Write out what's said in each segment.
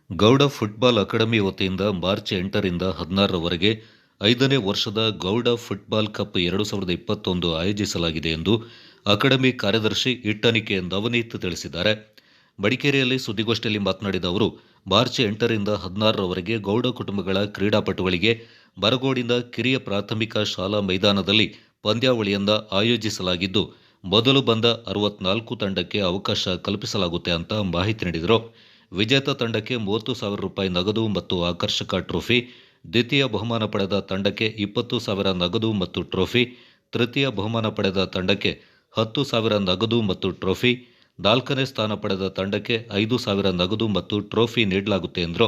Gowda football academy ವತಿಯಿಂದ March 8ರಿಂದ 16ರವರೆಗೆ 5ನೇ ವರ್ಷದ ಗೌಡ ಫುಟ್ಬಾಲ್ ಕಪ್ 2021 ಆಯೋಜಿಸಲಾಗಿದೆ ಎಂದು ಅಕಾಡೆಮಿ ಕಾರ್ಯದರ್ಶಿ ಇಟ್ಟನಿಕೆ ನವನೀತ್ ತಿಳಿಸಿದ್ದಾರೆ. ಮಡಿಕೇರಿಯಲ್ಲಿ ಸುದ್ದಿಗೋಷ್ಠಿಯಲ್ಲಿ ಮಾತನಾಡಿದ ಅವರು, ಮಾರ್ಚ್ 8ರಿಂದ 16ರವರೆಗೆ ಗೌಡ ಕುಟುಂಬಗಳ ಕ್ರೀಡಾಪಟುಗಳಿಗೆ ಬರಗೋಡಿನ ಕಿರಿಯ ಪ್ರಾಥಮಿಕ ಶಾಲಾ ಮೈದಾನದಲ್ಲಿ ಪಂದ್ಯಾವಳಿಯನ್ನ ಆಯೋಜಿಸಲಾಗಿದ್ದು, ಮೊದಲು ಬಂದ 64 ತಂಡಕ್ಕೆ ಅವಕಾಶ ಕಲ್ಪಿಸಲಾಗುತ್ತೆ ಅಂತ ಮಾಹಿತಿ ನೀಡಿದರು. ವಿಜೇತ ತಂಡಕ್ಕೆ 30,000 ರೂಪಾಯಿ ನಗದು ಮತ್ತು ಆಕರ್ಷಕ ಟ್ರೋಫಿ, ದ್ವಿತೀಯ ಬಹುಮಾನ ಪಡೆದ ತಂಡಕ್ಕೆ 20,000 ನಗದು ಮತ್ತು ಟ್ರೋಫಿ, ತೃತೀಯ ಬಹುಮಾನ ಪಡೆದ ತಂಡಕ್ಕೆ 10,000 ನಗದು ಮತ್ತು ಟ್ರೋಫಿ, 4ನೇ ಸ್ಥಾನ ಪಡೆದ ತಂಡಕ್ಕೆ 5,000 ನಗದು ಮತ್ತು ಟ್ರೋಫಿ ನೀಡಲಾಗುತ್ತೆ ಎಂದರು.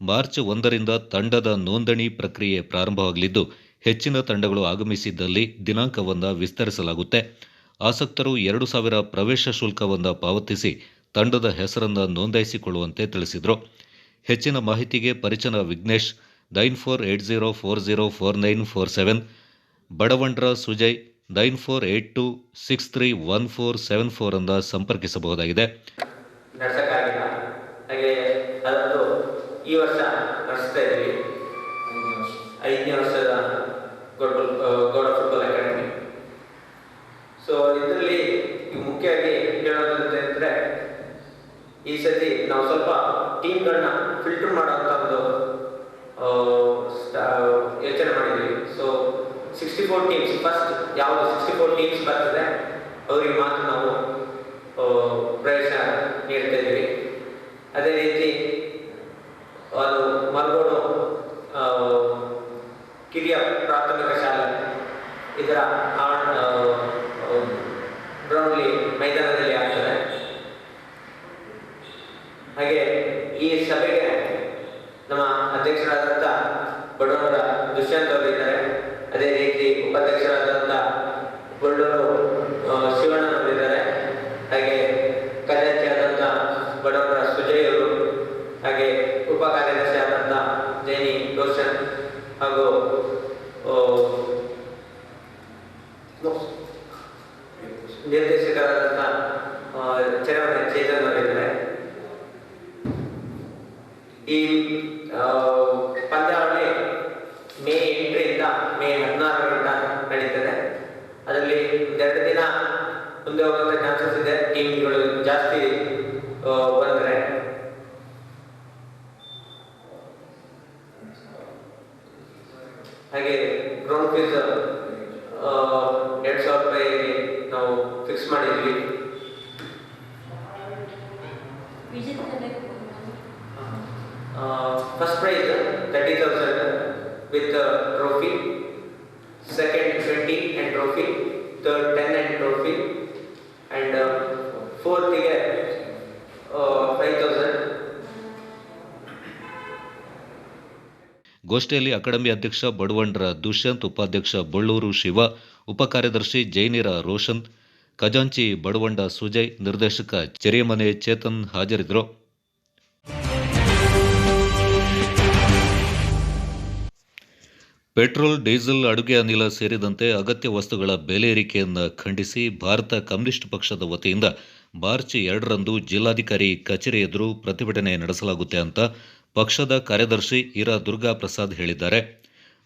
ಮಾರ್ಚ್ 1ರಿಂದ ತಂಡದ ನೋಂದಣಿ ಪ್ರಕ್ರಿಯೆ ಪ್ರಾರಂಭವಾಗಲಿದ್ದು, ಹೆಚ್ಚಿನ ತಂಡಗಳು ಆಗಮಿಸಿದ್ದಲ್ಲಿ ದಿನಾಂಕವನ್ನು ವಿಸ್ತರಿಸಲಾಗುತ್ತೆ. ಆಸಕ್ತರು 2,000 ಪ್ರವೇಶ ಶುಲ್ಕವನ್ನು ಪಾವತಿಸಿ ತಂಡದ ಹೆಸರನ್ನು ನೋಂದಾಯಿಸಿಕೊಳ್ಳುವಂತೆ ತಿಳಿಸಿದರು. ಹೆಚ್ಚಿನ ಮಾಹಿತಿಗೆ ಪರಿಚನ ವಿಘ್ನೇಶ್ 9480404947, ಬಡವಂಡ್ರ ಸುಜಯ್ 9482631474 ಅನ್ನು ಸಂಪರ್ಕಿಸಬಹುದಾಗಿದೆ. ಈ ವರ್ಷ ನಡೆಸ್ತಾ ಇದ್ದೀವಿ 5ನೇ ವರ್ಷದ ಗೌಡ ಫುಟ್ಬಾಲ್ ಅಕಾಡೆಮಿ. ಸೊ ಇದರಲ್ಲಿ ಮುಖ್ಯವಾಗಿ ಹೇಳೋದಂತಂದ್ರೆ, ಈ ಸತಿ ನಾವು ಸ್ವಲ್ಪ ಟೀಮ್ಗಳನ್ನ ಫಿಲ್ಟರ್ ಮಾಡೋಂಥ ಒಂದು ಯೋಚನೆ ಮಾಡಿದ್ವಿ. ಸೊ 64 ಟೀಮ್ಸ್, ಫಸ್ಟ್ ಯಾವುದು 64 ಟೀಮ್ಸ್ ಬರ್ತದೆ ಅವರಿಗೆ ಮಾತ್ರ ನಾವು ಪ್ರವೇಶ ನೀಡ್ತಾ ಇದ್ದೀವಿ. ಅದೇ ರೀತಿ ಅದು ಮರಗೋಡು ಕಿರಿಯ ಪ್ರಾಥಮಿಕ ಶಾಲೆ ಇದರ ಗ್ರೌಂಡ್ಲಿ ಮೈದಾನದಲ್ಲಿ ಆಗ್ತದೆ. ಹಾಗೆ ಈ ಸಭೆಗೆ ನಮ್ಮ ಅಧ್ಯಕ್ಷರಾದಂಥ ಬಡವರ ದುಷ್ಯಂತ್ ಅವರಿದ್ದಾರೆ. ಅದೇ ರೀತಿ ಉಪಾಧ್ಯಕ್ಷರಾದಂಥ ಬಳ್ಳೂರು ಶಿವಣ್ಣನವರಿದ್ದಾರೆ. ಹಾಗೆ ಖಜಾಂಚಿ ಆದಂಥ ಬಡವರ ಸುಜಯ್ ಅವರು, ಹಾಗೆ ಉಪ ಕಾರ್ಯದರ್ಶಿ ಆದಂಥ ಜೈನಿ ರೋಷನ್ ಹಾಗೂ ನಿರ್ದೇಶಕರಾದಂಥ ಚರವಣೆ ಚೇತನ್ ಅವರಿದ್ದಾರೆ. ಈ ಪಂದ್ಯಾವಳಿ ಮೇ 8ರಿಂದ ಮೇ 16ರಿಂದ ನಡೀತದೆ. ಅದರಲ್ಲಿ 2 ದಿನ ಮುಂದೆ ಹೋಗುವಂಥ ಚಾನ್ಸಸ್ ಇದೆ, ಟೀಮ್ಗಳು ಜಾಸ್ತಿ ಬಂದರೆ. ಹಾಗೆ ಗ್ರೌಂಡ್ ಫೀಸ್ 2,000 ರೂಪಾಯಿ ನಾವು ಫಿಕ್ಸ್ ಮಾಡಿದ್ವಿ. First prize 30,000 with trophy, second 20 and trophy, third 10 and trophy, and fourth-ಗೆ 5,000. ಗೋಷ್ಠಿಯಲ್ಲಿ ಅಕಾಡೆಮಿ ಅಧ್ಯಕ್ಷ ಬಡವಂಡ್ರ ದುಷ್ಯಂತ್, ಉಪಾಧ್ಯಕ್ಷ ಬಳ್ಳೂರು ಶಿವ, ಉಪ ಕಾರ್ಯದರ್ಶಿ ಜೈನಿರ ರೋಷನ್, ಖಜಾಂಚಿ ಬಡವಂಡ ಸುಜಯ್, ನಿರ್ದೇಶಕ ಚೆರಿಯಮನೆ ಚೇತನ್ ಹಾಜರಿದ್ದರು. ಪೆಟ್ರೋಲ್, ಡೀಸೆಲ್, ಅಡುಗೆ ಅನಿಲ ಸೇರಿದಂತೆ ಅಗತ್ಯ ವಸ್ತುಗಳ ಬೆಲೆ ಏರಿಕೆಯನ್ನು ಖಂಡಿಸಿ ಭಾರತ ಕಮ್ಯುನಿಸ್ಟ್ ಪಕ್ಷದ ವತಿಯಿಂದ ಮಾರ್ಚ್ 2ರಂದು ಜಿಲ್ಲಾಧಿಕಾರಿ ಕಚೇರಿ ಎದುರು ಪ್ರತಿಭಟನೆ ನಡೆಸಲಾಗುತ್ತೆ ಅಂತ ಪಕ್ಷದ ಕಾರ್ಯದರ್ಶಿ ಇರಾ ದುರ್ಗಾ ಪ್ರಸಾದ್ ಹೇಳಿದ್ದಾರೆ.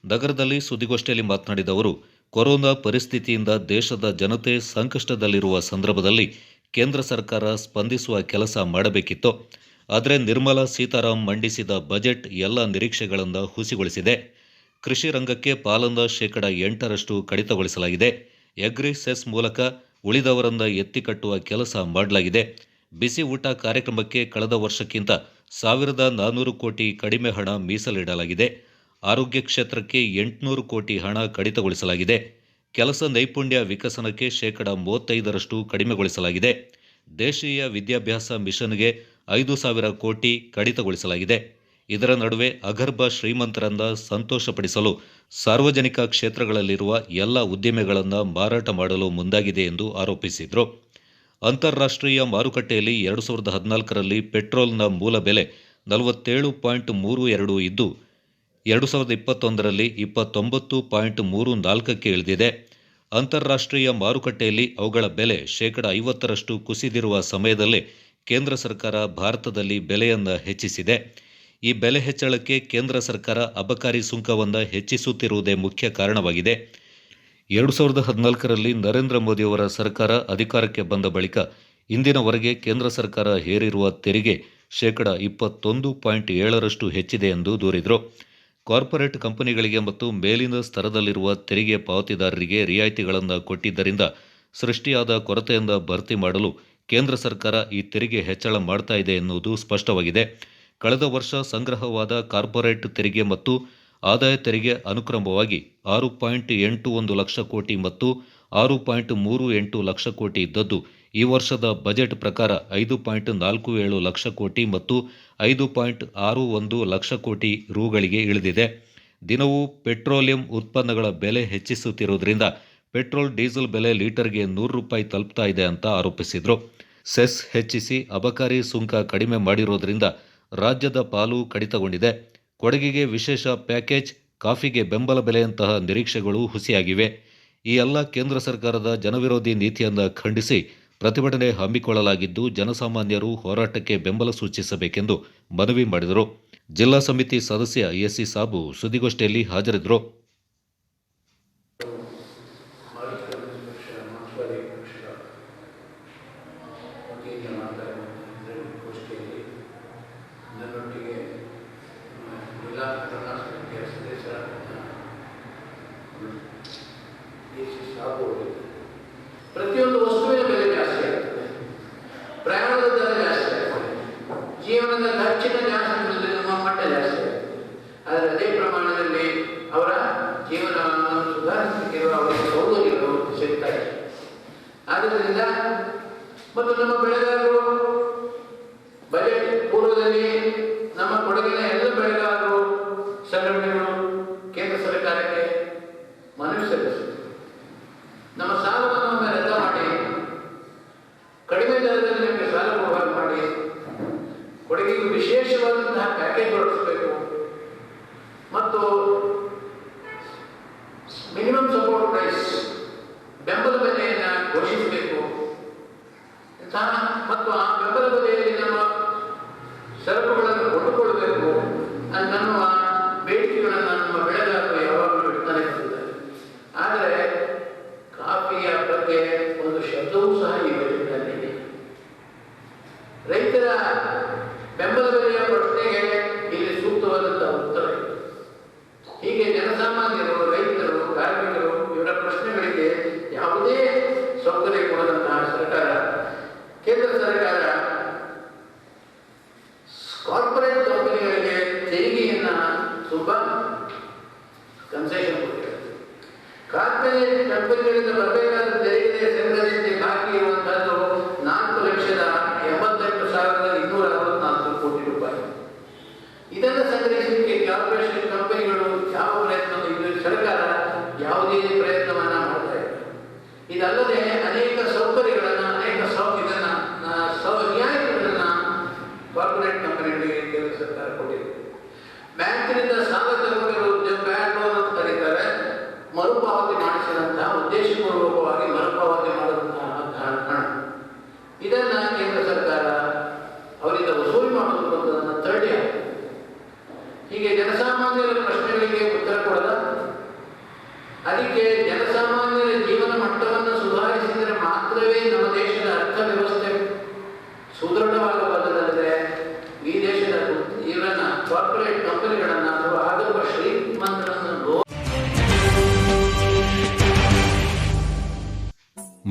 ನಗರದಲ್ಲಿ ಸುದ್ದಿಗೋಷ್ಠಿಯಲ್ಲಿ ಮಾತನಾಡಿದ ಅವರು, ಕೊರೋನಾ ಪರಿಸ್ಥಿತಿಯಿಂದ ದೇಶದ ಜನತೆ ಸಂಕಷ್ಟದಲ್ಲಿರುವ ಸಂದರ್ಭದಲ್ಲಿ ಕೇಂದ್ರ ಸರ್ಕಾರ ಸ್ಪಂದಿಸುವ ಕೆಲಸ ಮಾಡಬೇಕಿತ್ತು. ಆದರೆ ನಿರ್ಮಲಾ ಸೀತಾರಾಮ್ ಮಂಡಿಸಿದ ಬಜೆಟ್ ಎಲ್ಲ ನಿರೀಕ್ಷೆಗಳನ್ನು ಹುಸಿಗೊಳಿಸಿದೆ. ಕೃಷಿ ರಂಗಕ್ಕೆ ಪಾಲನ್ನ 8% ಕಡಿತಗೊಳಿಸಲಾಗಿದೆ. ಎಗ್ರಿ ಸೆಸ್ ಮೂಲಕ ಉಳಿದವರನ್ನ ಎತ್ತಿಕಟ್ಟುವ ಕೆಲಸ ಮಾಡಲಾಗಿದೆ. ಬಿಸಿ ಊಟ ಕಾರ್ಯಕ್ರಮಕ್ಕೆ ಕಳೆದ ವರ್ಷಕ್ಕಿಂತ 1,400 ಕೋಟಿ ಕಡಿಮೆ ಹಣ ಮೀಸಲಿಡಲಾಗಿದೆ. ಆರೋಗ್ಯ ಕ್ಷೇತ್ರಕ್ಕೆ 800 ಕೋಟಿ ಹಣ ಕಡಿತಗೊಳಿಸಲಾಗಿದೆ. ಕೆಲಸ ನೈಪುಣ್ಯ ವಿಕಸನಕ್ಕೆ 35% ಕಡಿಮೆಗೊಳಿಸಲಾಗಿದೆ. ದೇಶೀಯ ವಿದ್ಯಾಭ್ಯಾಸ ಮಿಷನ್ಗೆ 5,000 ಕೋಟಿ ಕಡಿತಗೊಳಿಸಲಾಗಿದೆ. ಇದರ ನಡುವೆ ಅಗರ್ಭ ಶ್ರೀಮಂತರನ್ನ ಸಂತೋಷಪಡಿಸಲು ಸಾರ್ವಜನಿಕ ಕ್ಷೇತ್ರಗಳಲ್ಲಿರುವ ಎಲ್ಲ ಉದ್ದಿಮೆಗಳನ್ನು ಮಾರಾಟ ಮಾಡಲು ಮುಂದಾಗಿದೆ ಎಂದು ಆರೋಪಿಸಿದರು. ಅಂತಾರಾಷ್ಟ್ರೀಯ ಮಾರುಕಟ್ಟೆಯಲ್ಲಿ 2014ರಲ್ಲಿ ಪೆಟ್ರೋಲ್ನ ಮೂಲ ಬೆಲೆ 47.32 ಇದ್ದು 2021ರಲ್ಲಿ 29.34ಕ್ಕೆ ಇಳಿದಿದೆ. ಅಂತಾರಾಷ್ಟ್ರೀಯ ಮಾರುಕಟ್ಟೆಯಲ್ಲಿ ಅವುಗಳ ಬೆಲೆ 50% ಕುಸಿದಿರುವ ಸಮಯದಲ್ಲೇ ಕೇಂದ್ರ ಸರ್ಕಾರ ಭಾರತದಲ್ಲಿ ಬೆಲೆಯನ್ನು ಹೆಚ್ಚಿಸಿದೆ. ಈ ಬೆಲೆ ಹೆಚ್ಚಳಕ್ಕೆ ಕೇಂದ್ರ ಸರ್ಕಾರ ಅಬಕಾರಿ ಸುಂಕವನ್ನು ಹೆಚ್ಚಿಸುತ್ತಿರುವುದೇ ಮುಖ್ಯ ಕಾರಣವಾಗಿದೆ. 2014ರಲ್ಲಿ ನರೇಂದ್ರ ಮೋದಿಯವರ ಸರ್ಕಾರ ಅಧಿಕಾರಕ್ಕೆ ಬಂದ ಬಳಿಕ ಇಂದಿನವರೆಗೆ ಕೇಂದ್ರ ಸರ್ಕಾರ ಹೇರಿರುವ ತೆರಿಗೆ ಶೇಕಡ 21.7% ಹೆಚ್ಚಿದೆ ಎಂದು ದೂರಿದರು. ಕಾರ್ಪೊರೇಟ್ ಕಂಪನಿಗಳಿಗೆ ಮತ್ತು ಮೇಲಿನ ಸ್ತರದಲ್ಲಿರುವ ತೆರಿಗೆ ಪಾವತಿದಾರರಿಗೆ ರಿಯಾಯಿತಿಗಳನ್ನು ಕೊಟ್ಟಿದ್ದರಿಂದ ಸೃಷ್ಟಿಯಾದ ಕೊರತೆಯಿಂದ ಭರ್ತಿ ಮಾಡಲು ಕೇಂದ್ರ ಸರ್ಕಾರ ಈ ತೆರಿಗೆ ಹೆಚ್ಚಳ ಮಾಡ್ತಾ ಇದೆ ಎನ್ನುವುದು ಸ್ಪಷ್ಟವಾಗಿದೆ. ಕಳೆದ ವರ್ಷ ಸಂಗ್ರಹವಾದ ಕಾರ್ಪೊರೇಟ್ ತೆರಿಗೆ ಮತ್ತು ಆದಾಯ ತೆರಿಗೆ ಅನುಕ್ರಮವಾಗಿ 6.81 ಲಕ್ಷ ಕೋಟಿ ಮತ್ತು 6.38 ಲಕ್ಷ ಕೋಟಿ ಇದ್ದದ್ದು ಈ ವರ್ಷದ ಬಜೆಟ್ ಪ್ರಕಾರ 5.47 ಲಕ್ಷ ಕೋಟಿ ಮತ್ತು 5.61 ಲಕ್ಷ ಕೋಟಿ ರುಗಳಿಗೆ ಇಳಿದಿದೆ. ದಿನವೂ ಪೆಟ್ರೋಲಿಯಂ ಉತ್ಪನ್ನಗಳ ಬೆಲೆ ಹೆಚ್ಚಿಸುತ್ತಿರುವುದರಿಂದ ಪೆಟ್ರೋಲ್ ಡೀಸೆಲ್ ಬೆಲೆ ಲೀಟರ್ಗೆ ₹100 ತಲುಪ್ತಾ ಇದೆ ಅಂತ ಆರೋಪಿಸಿದರು. ಸೆಸ್ ಹೆಚ್ಚಿಸಿ ಅಬಕಾರಿ ಸುಂಕ ಕಡಿಮೆ ಮಾಡಿರೋದ್ರಿಂದ ರಾಜ್ಯದ ಪಾಲು ಕಡಿತಗೊಂಡಿದೆ. ಕೊಡಗಿಗೆ ವಿಶೇಷ ಪ್ಯಾಕೇಜ್, ಕಾಫಿಗೆ ಬೆಂಬಲ ಬೆಲೆಯಂತಹ ನಿರೀಕ್ಷೆಗಳು ಹುಸಿಯಾಗಿವೆ. ಈ ಎಲ್ಲ ಕೇಂದ್ರ ಸರ್ಕಾರದ ಜನವಿರೋಧಿ ನೀತಿಯನ್ನು ಖಂಡಿಸಿ ಪ್ರತಿಭಟನೆ ಹಮ್ಮಿಕೊಳ್ಳಲಾಗಿದ್ದು, ಜನಸಾಮಾನ್ಯರು ಹೋರಾಟಕ್ಕೆ ಬೆಂಬಲ ಸೂಚಿಸಬೇಕೆಂದು ಮನವಿ ಮಾಡಿದರು. ಜಿಲ್ಲಾ ಸಮಿತಿ ಸದಸ್ಯ ಎಸ್ಸಿ ಸಾಬು ಸುದ್ದಿಗೋಷ್ಠಿಯಲ್ಲಿ ಹಾಜರಿದ್ದರು. ಪ್ರತಿಯೊಂದು ವಸ್ತುವಿನ ಬೆಲೆ ಜಾಸ್ತಿ ಆಗ್ತದೆ, ಪ್ರಯಾಣದ ದರ ಜಾಸ್ತಿ ಆಗ್ತದೆ, ಜೀವನದ ಖರ್ಚಿನ ಜಾಸ್ತಿ, ನಮ್ಮ ಮಟ್ಟ ಜಾಸ್ತಿ ಆಗ್ತದೆ. ಆದರೆ ಅದೇ ಪ್ರಮಾಣದಲ್ಲಿ ಅವರ ಜೀವನವನ್ನು ಸುಧಾರಿಸಲಿಕ್ಕಿರುವ ಅವರಿಗೆ ಸೌಲಭ್ಯಗಳು ಸಿಗ್ತಾ ಇದೆ. ಆದ್ದರಿಂದ ಮತ್ತು ನಮ್ಮ ಬೆಳೆಗಾರರು ಬಜೆಟ್ ಪೂರ್ವದಲ್ಲಿ ನಮ್ಮ ಕೊಡಗಿನ ಎಲ್ಲ ಬೆಳೆಗಾರರು ಸಂಘಟನೆಗಳು ಕೇಂದ್ರ ಸರ್ಕಾರಕ್ಕೆ ಮನವಿ ಸಲ್ಲಿಸಿದರು. ನಮ್ಮ ಸಾಲವನ್ನು ಒಮ್ಮೆ ರದ್ದು ಮಾಡಿ, ಕಡಿಮೆ ದರದಲ್ಲಿ ನಮಗೆ ಸಾಲ ಕೊಡುವಾಗ ಮಾಡಿ, ಕೊಡಗಿಗೆ ವಿಶೇಷವಾದಂತಹ ಪ್ಯಾಕೇಜ್ ಹೊರಡಿಸಬೇಕು ಮತ್ತು ಮಿನಿಮಮ್ ಸಪೋರ್ಟ್ ಪ್ರೈಸ್ ಬೆಂಬಲ ಬೆಲೆಯನ್ನು ಘೋಷಿಸಬೇಕು ಮತ್ತು ಆ ಬೆಂಬಲ ಬೆಲೆಯಲ್ಲಿ ನಮ್ಮ ಸರಕುಗಳನ್ನು ಕೊಂಡುಕೊಳ್ಳಬೇಕು ಅನ್ನುವ ಬೇಡಿಕೆಗಳನ್ನು ನಮ್ಮ ಬೆಳೆಗಾರರು ಯಾವಾಗಲೂ ಇಡ್ತಾನೆ ಬಂದಿದ್ದಾರೆ. ಆದರೆ ಕಾಫಿಯ ಬಗ್ಗೆ ಒಂದು ಶಬ್ದವೂ ಸಹ ಈ ಬಜೆಟ್ನಲ್ಲಿ ರೈತರ ಬೆಂಬಲ ಬೆಲೆಯ ಪ್ರಶ್ನೆಗೆ ಇಲ್ಲಿ ಸೂಕ್ತವಾದಂತಹ ಉತ್ತರ ಇದೆ. ಹೀಗೆ ಜನಸಾಮಾನ್ಯರು, ರೈತರು, ಕಾರ್ಮಿಕರು ಇವರ ಪ್ರಶ್ನೆಗಳಿಗೆ ಯಾವುದೇ ಸೌಕರ್ಯ ಕೊಡದಂತಹ ಸರ್ಕಾರ, ಕೇಂದ್ರ ಸರ್ಕಾರ ಕಾರ್ಪೊರೇಟ್ ಕಂಪನಿಗಳಿಗೆ ತೆರಿಗೆಯನ್ನು ತುಂಬ ಕನ್ಸೆಷನ್ ಕೊಟ್ಟಿದೆ. ಕಾರ್ಪೊರೇಟ್ ಕಂಪನಿಗಳಿಂದ ಬರಬೇಕಾದ ತೆರಿಗೆ ಸಂಗ್ರಹಿಸಿ ಬಾಕಿ ಇರುವಂತಹದ್ದು ₹4,88,264 ಕೋಟಿ ರೂಪಾಯಿ. ಇದನ್ನು ಸಂಗ್ರಹಿಸಲಿಕ್ಕೆ ಕಾರ್ಪೊರೇಷನ್ ಕಂಪನಿಗಳು ಯಾವ ಪ್ರಯತ್ನ, ಇದು ಸರ್ಕಾರ ಯಾವುದೇ ಪ್ರಯತ್ನವನ್ನ ಮಾಡ್ತಾ ಇದೆ. ಇದಲ್ಲದೆ ಅನೇಕ ಸೌಕರ್ಯಗಳನ್ನು, ಅನೇಕ ರಿಯಾಯಿತಿಗಳನ್ನ ಕಾರ್ಪೊರೇಟ್ ಕಂಪನಿಗಳಿಗೆ ಕೇಂದ್ರ ಸರ್ಕಾರ ಕೊಟ್ಟಿದೆ. ಬ್ಯಾಂಕಿನಿಂದ ಸಾಲ ತಗೊಂಡಿರೋ ಬ್ಯಾಂಕ್ ಲೋನ್ ಅಂತ ಕರೀತಾರೆ, ಮರುಪಾವತಿ ಮಾಡಿಸಿದಂತಹ, ಉದ್ದೇಶಪೂರ್ವಕವಾಗಿ ಮರುಪಾವತಿ ಮಾಡಿದಂತಹ ಹಣ, ಇದನ್ನ ಕೇಂದ್ರ ಸರ್ಕಾರ ಅವರಿಂದ ವಸೂಲಿ ಮಾಡುವುದನ್ನು ತರಡಿ ಆಗ್ತದೆ. ಹೀಗೆ ಜನಸಾಮಾನ್ಯರ ಪ್ರಶ್ನೆಗಳಿಗೆ ಉತ್ತರ ಕೊಡದ, ಅದಕ್ಕೆ ಜನಸಾಮಾನ್ಯರ ಜೀವನ ಮಟ್ಟವನ್ನು ಸುಧಾರಿಸಿದರೆ ಮಾತ್ರವೇ ನಮ್ಮ ದೇಶದ ಅರ್ಥವ್ಯವಸ್ಥೆ ಸುದೃಢವಾಗಬಲ್ಲದಲ್ಲದೆ ಈ ದೇಶದ ಇವರನ್ನ ಕಾರ್ಪೊರೇಟ್ ಕಂಪನಿಗಳನ್ನು ಅಥವಾ ಆಗಿರುವ ಶ್ರೀಮಂತರನ್ನು.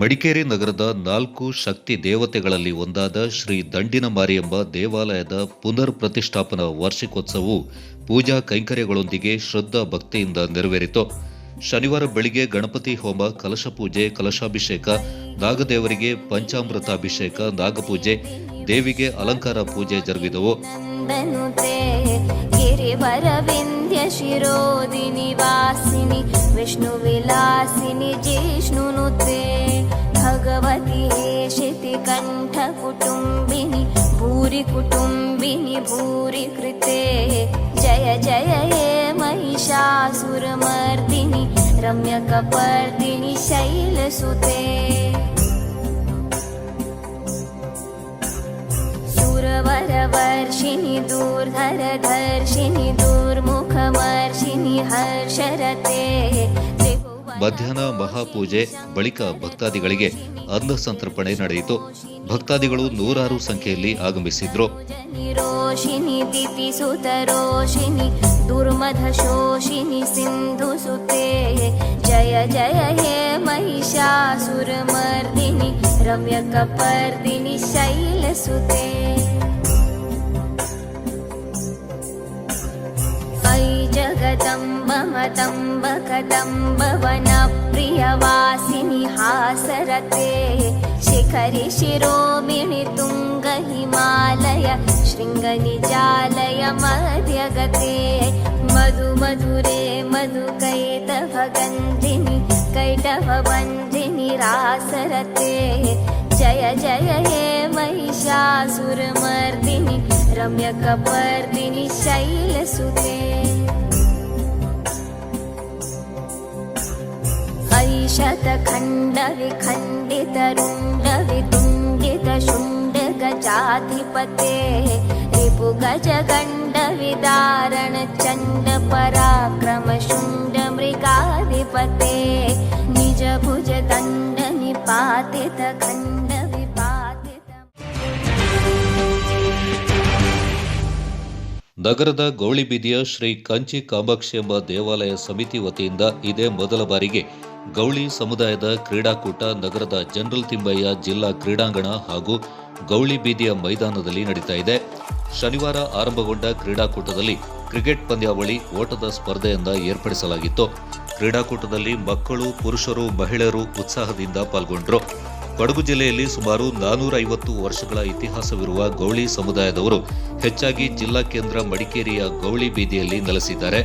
ಮಡಿಕೇರಿ ನಗರದ 4 ಶಕ್ತಿ ದೇವತೆಗಳಲ್ಲಿ ಒಂದಾದ ಶ್ರೀ ದಂಡಿನ ಮಾರಿಯಮ್ಮ ದೇವಾಲಯದ ಪುನರ್ ಪ್ರತಿಷ್ಠಾಪನಾ ವಾರ್ಷಿಕೋತ್ಸವವು ಪೂಜಾ ಕೈಂಕರ್ಯಗಳೊಂದಿಗೆ ಶ್ರದ್ಧಾ ಭಕ್ತಿಯಿಂದ ನೆರವೇರಿತು. ಶನಿವಾರ ಬೆಳಿಗ್ಗೆ ಗಣಪತಿ ಹೋಮ, ಕಲಶ ಪೂಜೆ, ಕಲಶಾಭಿಷೇಕ, ನಾಗದೇವರಿಗೆ ಪಂಚಾಮೃತಾಭಿಷೇಕ, ನಾಗಪೂಜೆ, ದೇವಿಗೆ ಅಲಂಕಾರ ಪೂಜೆ ಜರುಗಿದವು. ಶಿರೋದಿನಿ ವಾಸಿನಿ ವಿಷ್ಣು ವಿಲಾಸಿನಿ ಜಿಷ್ಣುನುತೆ ಭಗವತಿ ಹೇಷಿತಿ ಕಂಠ ಕುಟುಂಬಿನಿ ಭೂರಿ ಕುಟುಂಬಿನಿ ಭೂರಿ ಕೃತೆ ಜಯ ಜಯ ಹೇ ಮಹಿಷಾಸುರಮರ್ದಿನಿ ರಮ್ಯಕಪರ್ದಿನಿ ಶೈಲಸುತೆ. दूरवर्षिणि दूर्धरधर्षिणि दूर्मुखमर्षिणि हर्षरते ಮಧ್ಯಾಹ್ನ ಮಹಾಪೂಜೆ ಬಳಿಕ ಭಕ್ತಾದಿಗಳಿಗೆ ಅನ್ನ ಸಂತರ್ಪಣೆ ನಡೆಯಿತು. ಭಕ್ತಾದಿಗಳು ನೂರಾರು ಸಂಖ್ಯೆಯಲ್ಲಿ ಆಗಮಿಸಿದ್ರು. रोषिणि दितिसुतरोषिणि दुर्मधशोषिणि सिन्धुसुते जय जय हे महिषासुरमर्दिनि रम्यकपर्दिनि शैलसुते अयि जगदम्ब मतम्ब कदम्ब वनप्रियवासिनि हासरते शिखरि शिरोमिणि तुङ्ग हिमालय शृङ्गनिजालय मध्यगते मधु मधुरे मधुकैटभगन्धिनि कैटभबन्धिनि रासरते जय जय हे महिषासुरमर्दिनि रम्यकपर्दिनि शैलसुते ऐशतखण्डविखण्डितरुण्डवितुण्डितशुण्डगजाधिपते रिपुगजगण्डविदारणचण्डपराक्रमशुण्डमृगाधिपते निजभुजदण्डनिपातितखण्डविपातित ನಗರದ ಗೌಳಿಬೀದಿಯ ಶ್ರೀ ಕಂಚಿ ಕಾಮಾಕ್ಷಿ ಎಂಬ ದೇವಾಲಯ ಸಮಿತಿ ವತಿಯಿಂದ ಇದೇ ಮೊದಲ ಬಾರಿಗೆ ಗೌಳಿ ಸಮುದಾಯದ ಕ್ರೀಡಾಕೂಟ ನಗರದ ಜನರಲ್ ತಿಮ್ಮಯ್ಯ ಜಿಲ್ಲಾ ಕ್ರೀಡಾಂಗಣ ಹಾಗೂ ಗೌಳಿ ಬೀದಿಯ ಮೈದಾನದಲ್ಲಿ ನಡೀತಾ ಇದೆ. ಶನಿವಾರ ಆರಂಭಗೊಂಡ ಕ್ರೀಡಾಕೂಟದಲ್ಲಿ ಕ್ರಿಕೆಟ್ ಪಂದ್ಯಾವಳಿ, ಓಟದ ಸ್ಪರ್ಧೆಯಿಂದ ಏರ್ಪಡಿಸಲಾಗಿತ್ತು. ಕ್ರೀಡಾಕೂಟದಲ್ಲಿ ಮಕ್ಕಳು, ಪುರುಷರು, ಮಹಿಳೆಯರು ಉತ್ಸಾಹದಿಂದ ಪಾಲ್ಗೊಂಡರು. ಕೊಡಗು ಜಿಲ್ಲೆಯಲ್ಲಿ ಸುಮಾರು 450 ವರ್ಷಗಳ ಇತಿಹಾಸವಿರುವ ಗೌಳಿ ಸಮುದಾಯದವರು ಹೆಚ್ಚಾಗಿ ಜಿಲ್ಲಾ ಕೇಂದ್ರ ಮಡಿಕೇರಿಯ ಗೌಳಿ ಬೀದಿಯಲ್ಲಿ ನೆಲೆಸಿದ್ದಾರೆ.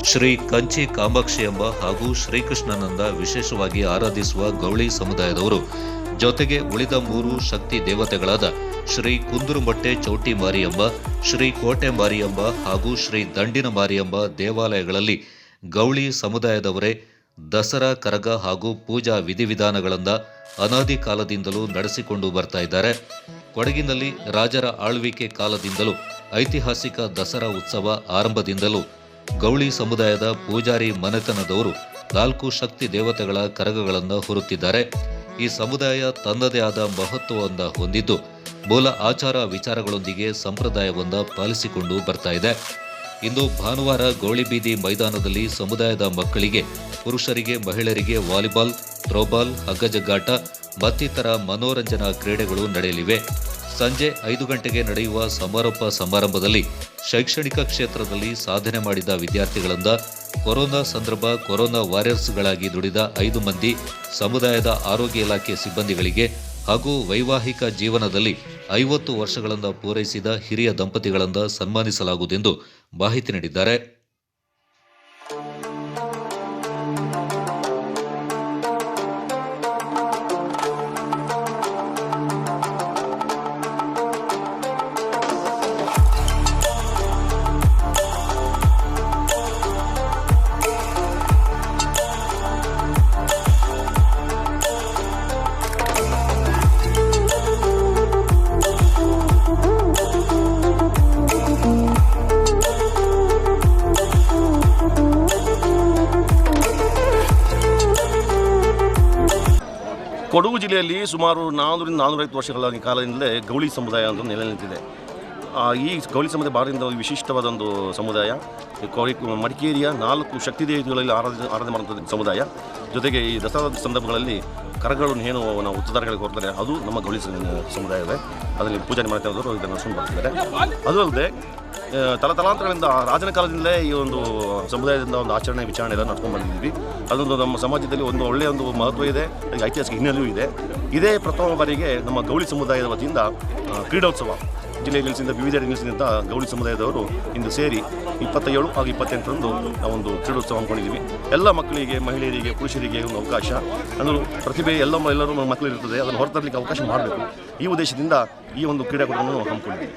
ಶ್ರೀ ಕಂಚಿ ಕಾಮಾಕ್ಷಿ ಎಂಬ ಹಾಗೂ ಶ್ರೀಕೃಷ್ಣನನ್ನ ವಿಶೇಷವಾಗಿ ಆರಾಧಿಸುವ ಗೌಳಿ ಸಮುದಾಯದವರು ಜೊತೆಗೆ ಉಳಿದ 3 ಶಕ್ತಿ ದೇವತೆಗಳಾದ ಶ್ರೀ ಕುಂದುರುಮೊಟ್ಟೆ ಚೌಟಿ ಮಾರಿಯಮ್ಮ, ಶ್ರೀ ಕೋಟೆ ಮಾರಿಯಮ್ಮ ಹಾಗೂ ಶ್ರೀ ದಂಡಿನ ಮಾರಿಯಮ್ಮ ದೇವಾಲಯಗಳಲ್ಲಿ ಗೌಳಿ ಸಮುದಾಯದವರೇ ದಸರಾ ಕರಗ ಹಾಗೂ ಪೂಜಾ ವಿಧಿವಿಧಾನಗಳನ್ನು ಅನಾದಿ ಕಾಲದಿಂದಲೂ ನಡೆಸಿಕೊಂಡು ಬರ್ತಾ ಇದ್ದಾರೆ. ಕೊಡಗಿನಲ್ಲಿ ರಾಜರ ಆಳ್ವಿಕೆ ಕಾಲದಿಂದಲೂ ಐತಿಹಾಸಿಕ ದಸರಾ ಉತ್ಸವ ಆರಂಭದಿಂದಲೂ ಗೌಳಿ ಸಮುದಾಯದ ಪೂಜಾರಿ ಮನೆತನದವರು 4 ಶಕ್ತಿ ದೇವತೆಗಳ ಕರಗಗಳನ್ನು ಹೊರುತ್ತಿದ್ದಾರೆ. ಈ ಸಮುದಾಯ ತನ್ನದೇ ಆದ ಮಹತ್ವವನ್ನು ಹೊಂದಿದ್ದು ಮೂಲ ಆಚಾರ ವಿಚಾರಗಳೊಂದಿಗೆ ಸಂಪ್ರದಾಯವನ್ನು ಪಾಲಿಸಿಕೊಂಡು ಬರ್ತಾ ಇದೆ. ಇಂದು ಭಾನುವಾರ ಗೌಳಿಬೀದಿ ಮೈದಾನದಲ್ಲಿ ಸಮುದಾಯದ ಮಕ್ಕಳಿಗೆ, ಪುರುಷರಿಗೆ, ಮಹಿಳೆಯರಿಗೆ ವಾಲಿಬಾಲ್, ಥ್ರೋಬಾಲ್, ಹಗ್ಗಜಗ್ಗಾಟ ಮತ್ತಿತರ ಮನೋರಂಜನಾ ಕ್ರೀಡೆಗಳು ನಡೆಯಲಿವೆ. ಸಂಜೆ 5 ಗಂಟೆಗೆ ನಡೆಯುವ ಸಮಾರೋಪ ಸಮಾರಂಭದಲ್ಲಿ ಶೈಕ್ಷಣಿಕ ಕ್ಷೇತ್ರದಲ್ಲಿ ಸಾಧನೆ ಮಾಡಿದ ವಿದ್ಯಾರ್ಥಿಗಳಿಂದ ಕೊರೋನಾ ಸಂದರ್ಭ ಕೊರೋನಾ ವಾರಿಯರ್ಸ್ಗಳಾಗಿ ದುಡಿದ 5 ಮಂದಿ ಸಮುದಾಯದ ಆರೋಗ್ಯ ಇಲಾಖೆ ಸಿಬ್ಬಂದಿಗಳಿಗೆ ಹಾಗೂ ವೈವಾಹಿಕ ಜೀವನದಲ್ಲಿ 50 ವರ್ಷಗಳನ್ನು ಪೂರೈಸಿದ ಹಿರಿಯ ದಂಪತಿಗಳಿಂದ ಸನ್ಮಾನಿಸಲಾಗುವುದೆಂದು ಮಾಹಿತಿ ನೀಡಿದ್ದಾರೆ. ಕೊಡಗು ಜಿಲ್ಲೆಯಲ್ಲಿ ಸುಮಾರು 400-450 ವರ್ಷಗಳ ಕಾಲದಿಂದಲೇ ಗೌಳಿ ಸಮುದಾಯ ಅಂತ ನೆಲೆ ನಿಂತಿದೆ. ಈ ಗೌಳಿ ಸಮುದಾಯ ಭಾರತದಿಂದ ವಿಶಿಷ್ಟವಾದ ಒಂದು ಸಮುದಾಯ. ಮಡಿಕೇರಿಯ 4 ಶಕ್ತಿ ದೇವತೆಗಳಲ್ಲಿ ಆರಾಧನೆ ಮಾಡುವಂಥ ಸಮುದಾಯ. ಜೊತೆಗೆ ಈ ದಸರಾ ಸಂದರ್ಭಗಳಲ್ಲಿ ಕರಗಳನ್ನು ಏನು ನಾವು ಉತ್ತರಗಳಿಗೆ ಹೊರತಾರೆ, ಅದು ನಮ್ಮ ಗೌಳಿ ಸಮುದಾಯವೇ. ಅದರಲ್ಲಿ ಪೂಜೆ ಮಾಡ್ತಿರೋರು ಇದನ್ನು ನಡೆಸ್ಕೊಂಡು ಬರ್ತಿದ್ದಾರೆ. ಅದು ಅಲ್ಲದೆ ತಲಾಂತರಗಳಿಂದ ರಾಜನ ಕಾಲದಿಂದಲೇ ಈ ಒಂದು ಸಮುದಾಯದಿಂದ ಒಂದು ಆಚರಣೆ ವಿಚಾರಣೆ ಎಲ್ಲ ನಡ್ಕೊಂಡು ಬಂದಿದ್ದೀವಿ. ಅದೊಂದು ನಮ್ಮ ಸಮಾಜದಲ್ಲಿ ಒಂದು ಒಳ್ಳೆಯ ಒಂದು ಮಹತ್ವ ಇದೆ, ಐತಿಹಾಸಿಕ ಹಿನ್ನೆಲೆಯೂ ಇದೆ. ಇದೇ ಪ್ರಥಮ ಬಾರಿಗೆ ನಮ್ಮ ಗೌಳಿ ಸಮುದಾಯದ ವತಿಯಿಂದ ಕ್ರೀಡೋತ್ಸವ ಜಿಲ್ಲೆಯಲ್ಲಿ ವಿವಿಧ ನಿಲ್ಲಿಸಿದಂಥ ಗೌಳಿ ಸಮುದಾಯದವರು ಇಂದು ಸೇರಿ 27 ಹಾಗೂ 28ರಂದು ನಾವೊಂದು ಕ್ರೀಡೋತ್ಸವ ಹಮ್ಮಿಕೊಂಡಿದ್ದೀವಿ. ಎಲ್ಲ ಮಕ್ಕಳಿಗೆ, ಮಹಿಳೆಯರಿಗೆ, ಪುರುಷರಿಗೆ ಒಂದು ಅವಕಾಶ, ಅಂದರೆ ಪ್ರತಿಭೆ ಎಲ್ಲರೂ ಮಕ್ಕಳಿರ್ತದೆ, ಅದನ್ನು ಹೊರತರಲಿಕ್ಕೆ ಅವಕಾಶ ಮಾಡಬೇಕು. ಈ ಉದ್ದೇಶದಿಂದ ಈ ಒಂದು ಕ್ರೀಡಾಕೂಟವನ್ನು ಹಮ್ಮಿಕೊಂಡಿದ್ದೀವಿ.